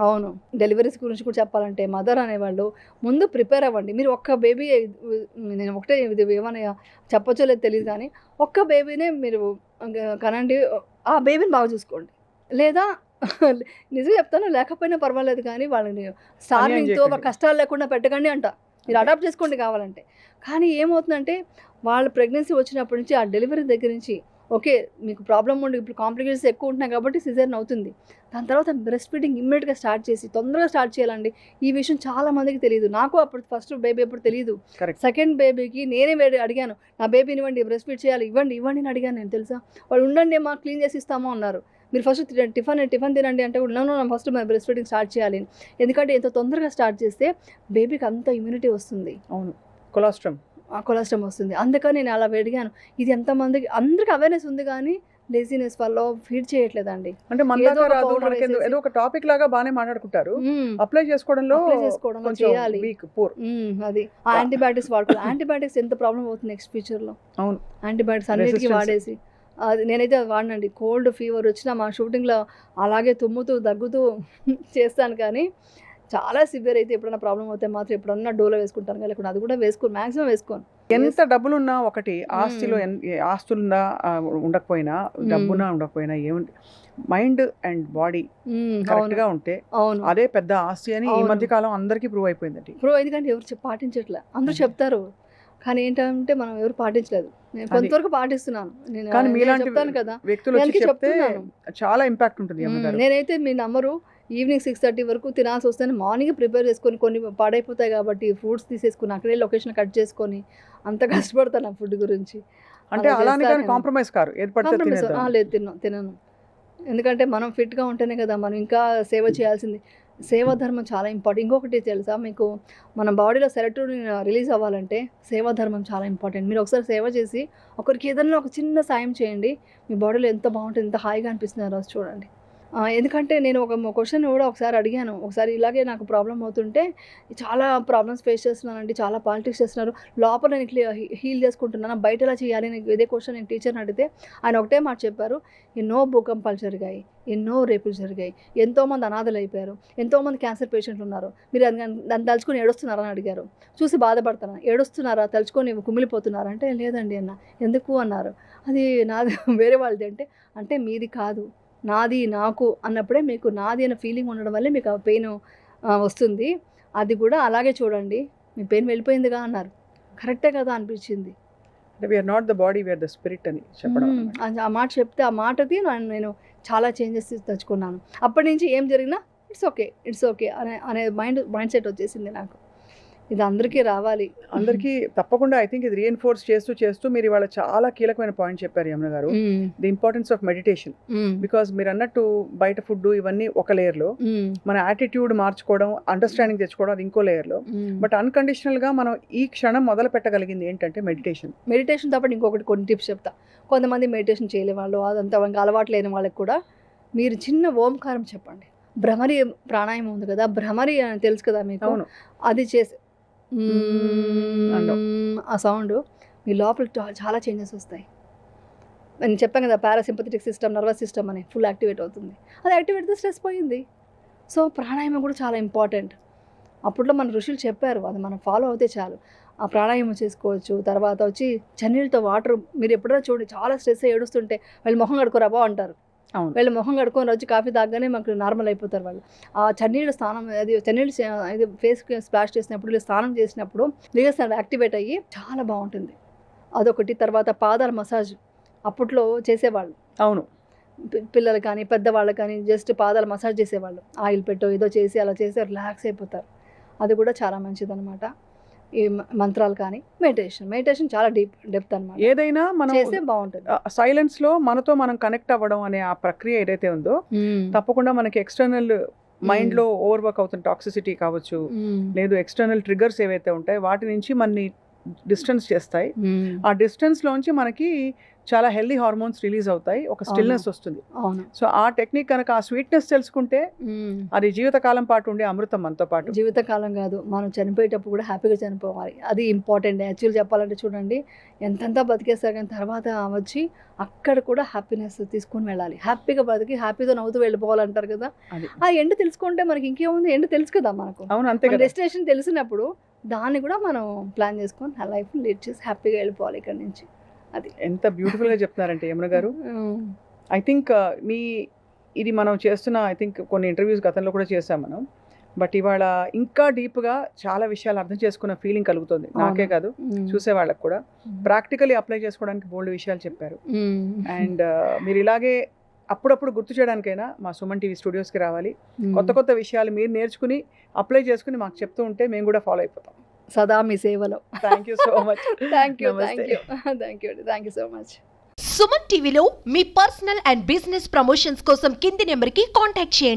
అవును. డెలివరీస్ గురించి కూడా చెప్పాలంటే మదర్ అనేవాళ్ళు ముందు ప్రిపేర్ అవ్వండి. మీరు ఒక్క బేబీ, నేను ఒకటే ఇది ఏమైనా చెప్పచ్చో లేదు తెలియదు కానీ, ఒక్క బేబీనే మీరు కనండి, ఆ బేబీని బాగా చూసుకోండి. లేదా నిజం చెప్తాను, లేకపోయినా పర్వాలేదు కానీ వాళ్ళని స్టార్వింగ్తో కష్టాలు లేకుండా పెట్టకండి అంట. మీరు అడాప్ట్ చేసుకోండి కావాలంటే. కానీ ఏమవుతుందంటే వాళ్ళు ప్రెగ్నెన్సీ వచ్చినప్పటి నుంచి, ఆ డెలివరీ దగ్గర నుంచి ఓకే మీకు ప్రాబ్లం ఉండి ఇప్పుడు కాంప్లికేషన్స్ ఎక్కువ ఉంటున్నాయి కాబట్టి సిజేరియన్ అవుతుంది. దాని తర్వాత బ్రెస్ట్ ఫీడింగ్ ఇమ్మీడియట్గా స్టార్ట్ చేసి తొందరగా స్టార్ట్ చేయాలండి. ఈ విషయం చాలా మందికి తెలియదు. నాకు అప్పుడు ఫస్ట్ బేబీ అప్పుడు తెలియదు. సెకండ్ బేబీకి నేనే అడిగాను, నా బేబీని ఇవ్వండి, బ్రెస్ట్ ఫీడ్ చేయాలి, ఇవ్వండి అని అడిగాను నేను. తెలుసా, వాళ్ళు ఉండండి మా క్లీన్ చేసి ఇస్తామో అన్నారు. మీరు ఫస్ట్ టిఫిన్ తినండి అంటే కూడా నో ఫస్ట్ మనం బ్రెస్ట్ ఫీడింగ్ స్టార్ట్ చేయాలి. ఎందుకంటే ఎంత తొందరగా స్టార్ట్ చేస్తే బేబీకి అంత ఇమ్యూనిటీ వస్తుంది, అవును, కొలాస్ట్రమ్ కొలెస్ట్రాల్ వస్తుంది. అందుకని నేను అలా అడిగాను. ఇది ఎంతమందికి అందరికి అవేర్నెస్ ఉంది కానీ లేజినెస్ వల్ల ఫీడ్ చేయట్లేదండి. అంటే మన ఏదో దాకా ఒక రాదు, powder మనకి వేసేసి- ఏదో ఒక టాపిక్ లాగా బాగానే మాట్లాడుకుంటారు, అప్లై చేసుకోవడంలో కొంచెం చేయాలి. Week poor. అది ఆ యాంటీబయాటిక్స్ వాడుకోవాలి. యాంటీబయాటిక్స్ ఎంత ప్రాబ్లం అవుతుంది నెక్స్ట్ ఫ్యూచర్లో. అవును, యాంటీబయాటిక్స్ అన్నిటికీ Resistance. వాడేసి అది నేనైతే అది వాడినండి. కోల్డ్ ఫీవర్ వచ్చినా మా షూటింగ్లో అలాగే తుమ్ముతూ దగ్గుతూ చేస్తాను. కానీ చాలా సివియర్ అయితే ఎప్పుడైనా ప్రాబ్లం అవుతే మాత్రం ఎప్పుడన్నా డోలో వేసుకుంటాను, లేకుండా అది కూడా మ్యాక్సిమం వేసుకోను. ఎంత డబ్బులున్నా ఒకటి, ఆస్తిలో ఆస్తులున్నా ఉండకపోయినా, డబ్బున్నా ఉండకపోయినా, ఏముంది మైండ్ అండ్ బాడీ కరెక్ట్ గా ఉంటే అవును, అదే పెద్ద ఆస్తి అని ఈ అవును. మధ్య కాలం అందరికీ ప్రూవ్ అయిపోయిందండి. ఇప్పుడు ఎందుకంటే ఎవరు పాటించట్లే, అందరూ అదే. చెప్తారు కానీ ఏంటంటే మనం ఎవరు పాటించలేదు. నేను అది. కొంతవరకు పాటిస్తున్నాను. కానీ నేను మీలాంటి చెప్తాను కదా, వ్యక్తులు వచ్చి అందుకే చెప్తే చెప్తున్నాను. చాలా ఇంపాక్ట్ ఉంటుంది అమ్మగారు. నేనైతే మీ నమ్మరు, ఈవినింగ్ 6:30 వరకు తినాల్సి వస్తే మార్నింగ్ ప్రిపేర్ చేసుకొని కొన్ని పాడైపోతాయి కాబట్టి ఫ్రూట్స్ తీసేసుకుని అక్కడే లొకేషన్ కట్ చేసుకొని అంత కష్టపడతాను ఫుడ్ గురించి. అంటే అలా అలానే చేస్తాను కానీ నేను. కాంప్రమైజ్ కారు, ఏది పడితే కాంప్రమైజ్ తినేద్దాం. లేదు, తినను. ఎందుకంటే మనం ఫిట్గా ఉంటేనే కదా మనం ఇంకా సేవ చేయాల్సింది. సేవా ధర్మం చాలా ఇంపార్టెంట్. ఇంకొకటి తెలుసా మీకు, మన బాడీలో సెరటోనిన్ రిలీజ్ అవ్వాలంటే సేవా ధర్మం చాలా ఇంపార్టెంట్. మీరు ఒకసారి సేవ చేసి ఒకరికి ఏదైనా ఒక చిన్న సాయం చేయండి, మీ బాడీలో ఎంత బాగుంటుంది, ఎంత హాయిగా అనిపిస్తుంది రోజు చూడండి. ఎందుకంటే నేను ఒక క్వశ్చన్ కూడా ఒకసారి అడిగాను. ఒకసారి ఇలాగే నాకు ప్రాబ్లం అవుతుంటే, చాలా ప్రాబ్లమ్స్ ఫేస్ చేస్తున్నానండి, చాలా పాలిటిక్స్ చేస్తున్నారు, లోపల నేను హీల్ చేసుకుంటున్నాను, బయట ఎలా చేయాలి అని ఇదే క్వశ్చన్ నేను టీచర్ని అడిగితే ఆయన ఒకటే మాట చెప్పారు, ఎన్నో భూకంపాలు జరిగాయి, ఎన్నో రేపులు జరిగాయి, ఎంతోమంది అనాథలు అయిపోయారు, ఎంతోమంది క్యాన్సర్ పేషెంట్లు ఉన్నారు, మీరు దాన్ని తలుచుకొని ఏడుస్తున్నారా అని అడిగారు. చూసి బాధపడతాను, ఏడుస్తున్నారా, తలుచుకొని కుమిలిపోతున్నారా అంటే లేదండి అన్న. ఎందుకు అన్నారు. అది నాది వేరే వాళ్ళది అంటే మీది కాదు, నాది నాకు అన్నప్పుడే మీకు నాది అనే ఫీలింగ్ ఉండడం వల్లే మీకు ఆ పెయిన్ వస్తుంది. అది కూడా అలాగే చూడండి, మీ పెయిన్ వెళ్ళిపోయిందిగా అన్నారు. కరెక్టే కదా అనిపించింది. అంటే we're not the body, we're the spirit అని చెప్పడం. ఆ మాట చెప్తే ఆ మాటది నేను చాలా చేంజెస్ తెచ్చుకున్నాను. అప్పటి నుంచి ఏం జరిగినా ఇట్స్ ఓకే అనే మైండ్ సెట్ వచ్చేసింది నాకు. ఇది అందరికీ రావాలి, అందరికీ తప్పకుండా. ఐ థింక్ ఇది రీఎన్ఫోర్స్ చేస్తూ మీరు ఇవాళ చాలా కీలకమైన పాయింట్ చెప్పారు యమున గారు, the importance of meditation. Because మీరు అన్నట్టు బయట ఫుడ్ ఇవన్నీ ఒక లేయర్లో, మన యాటిట్యూడ్ మార్చుకోవడం, అండర్స్టాండింగ్ తెచ్చుకోవడం అది ఇంకో లేయర్లో. బట్ అన్కండిషనల్గా మనం ఈ క్షణం మొదలు పెట్టగలిగింది ఏంటంటే మెడిటేషన్ తప్ప ఇంకొకటి కొన్ని టిప్స్ చెప్తా. కొంతమంది మెడిటేషన్ చేయలే వాళ్ళు, అదంతా ఇంకా అలవాటు లేని వాళ్ళకి కూడా మీరు చిన్న ఓంకారం చెప్పండి. భ్రమరి ప్రాణాయామం ఉంది కదా, భ్రమరి అని తెలుసు కదా మీకు, అవును, అది చేసి అండం. ఆ సౌండ్ మీ లోపల చాలా చేంజెస్ వస్తాయి. నేను చెప్పాను కదా, పారాసింపథెటిక్ సిస్టమ్, నర్వస్ సిస్టమ్ అని ఫుల్ యాక్టివేట్ అవుతుంది. అది యాక్టివేట్ అయితే స్ట్రెస్ పోయింది. సో ప్రాణాయామం కూడా చాలా ఇంపార్టెంట్. అప్పట్లో మన ఋషులు చెప్పారు, అది మనం ఫాలో అవుతే చాలు. ఆ ప్రాణాయామం చేసుకోవచ్చు. తర్వాత వచ్చి చన్నీళ్ళతో వాటర్, మీరు ఎప్పుడైనా చూడండి చాలా స్ట్రెస్ ఏడుస్తుంటే వాళ్ళు మొహం కడుకోరాబో అంటారు. అవును, వీళ్ళు మొహం కడుకొని వచ్చి కాఫీ తాగగానే మాకు నార్మల్ అయిపోతారు వాళ్ళు. ఆ చన్నీళ్ళు స్నానం, అది చన్నీళ్ళు ఇది ఫేస్కి స్ప్లాష్ చేసినప్పుడు, వీళ్ళు స్నానం చేసినప్పుడు లిగర్స్ యాక్టివేట్ అయ్యి చాలా బాగుంటుంది. అదొకటి. తర్వాత పాదాల మసాజ్ అప్పట్లో చేసేవాళ్ళు. అవును, పిల్లలు కానీ పెద్దవాళ్ళు కానీ జస్ట్ పాదాల మసాజ్ చేసేవాళ్ళు. ఆయిల్ పెట్టో ఏదో చేసి అలా చేసి రిలాక్స్ అయిపోతారు. అది కూడా చాలా మంచిదన్నమాట. ఈ మంత్రాలు కానీ మెడిటేషన్ చాలా డెప్త్ అనమాట. ఏదైనా మనం చేస్తే బాగుంటుంది. సైలెన్స్ లో మనతో మనం కనెక్ట్ అవ్వడం అనే ఆ ప్రక్రియ ఏదైతే ఉందో, తప్పకుండా మనకి ఎక్స్టర్నల్ మైండ్ లో ఓవర్ వర్క్ అవుతున్న టాక్సిసిటీ కావచ్చు, లేదు ఎక్స్టర్నల్ ట్రిగర్స్ ఏవైతే ఉంటాయి వాటి నుంచి మనని డిస్టెన్స్ చేస్తాయి. ఆ డిస్టెన్స్ లోంచి మనకి చాలా హెల్దీ హార్మోన్స్ రిలీజ్ అవుతాయి, ఒక స్టిల్నెస్ వస్తుంది. సో ఆ టెక్నిక్ కనుక, ఆ స్వీట్నెస్ తెలుసుకుంటే అది జీవితకాలం పాటు ఉండే అమృతం మనతో పాటు. జీవితకాలం కాదు, మనం చనిపోయేటప్పుడు కూడా హ్యాపీగా చనిపోవాలి. అది ఇంపార్టెంట్. యాక్చువల్ చెప్పాలంటే చూడండి, ఎంతంతా బతికేస్తారు కానీ తర్వాత వచ్చి అక్కడ కూడా హ్యాపీనెస్ తీసుకొని వెళ్ళాలి. హ్యాపీగా బతికి హ్యాపీగా నవ్వుతూ వెళ్ళిపోవాలంటారు కదా. ఆ ఎండ్ తెలుసుకుంటే మనకి ఇంకేముంది, ఎండ్ తెలుసు కదా మనకు. అవును, అంతే కదా. డెస్టినేషన్ తెలిసినప్పుడు దాన్ని కూడా మనం ప్లాన్ చేసుకొని ఆ లైఫ్ లీడ్ చేసి హ్యాపీగా వెళ్ళిపోవాలి ఇక్కడ నుంచి. అది ఎంత బ్యూటిఫుల్గా చెప్తున్నారంటే యమున గారు. ఐ థింక్ ఇది మనం చేస్తున్న, ఐ థింక్ కొన్ని ఇంటర్వ్యూస్ గతంలో కూడా చేసాం మనం. బట్ ఇవాళ ఇంకా డీప్గా చాలా విషయాలు అర్థం చేసుకున్న ఫీలింగ్ కలుగుతుంది, నాకే కాదు చూసే వాళ్ళకి కూడా. ప్రాక్టికలీ అప్లై చేసుకోవడానికి బోల్డ్ విషయాలు చెప్పారు. అండ్ మీరు ఇలాగే అప్పుడప్పుడు గుర్తు చేయడానికైనా మా సుమన్ టీవీ స్టూడియోస్కి రావాలి. కొత్త విషయాలు మీరు నేర్చుకుని అప్లై చేసుకుని మాకు చెప్తూ ఉంటే మేము కూడా ఫాలో అయిపోతాం. సదా మీ సేవలో. Thank you so much. Thank you so much. Suman టీవీలో మీ పర్సనల్ అండ్ బిజినెస్ ప్రమోషన్స్ కోసం కింది నెంబర్కి కాంటాక్ట్ చేయండి.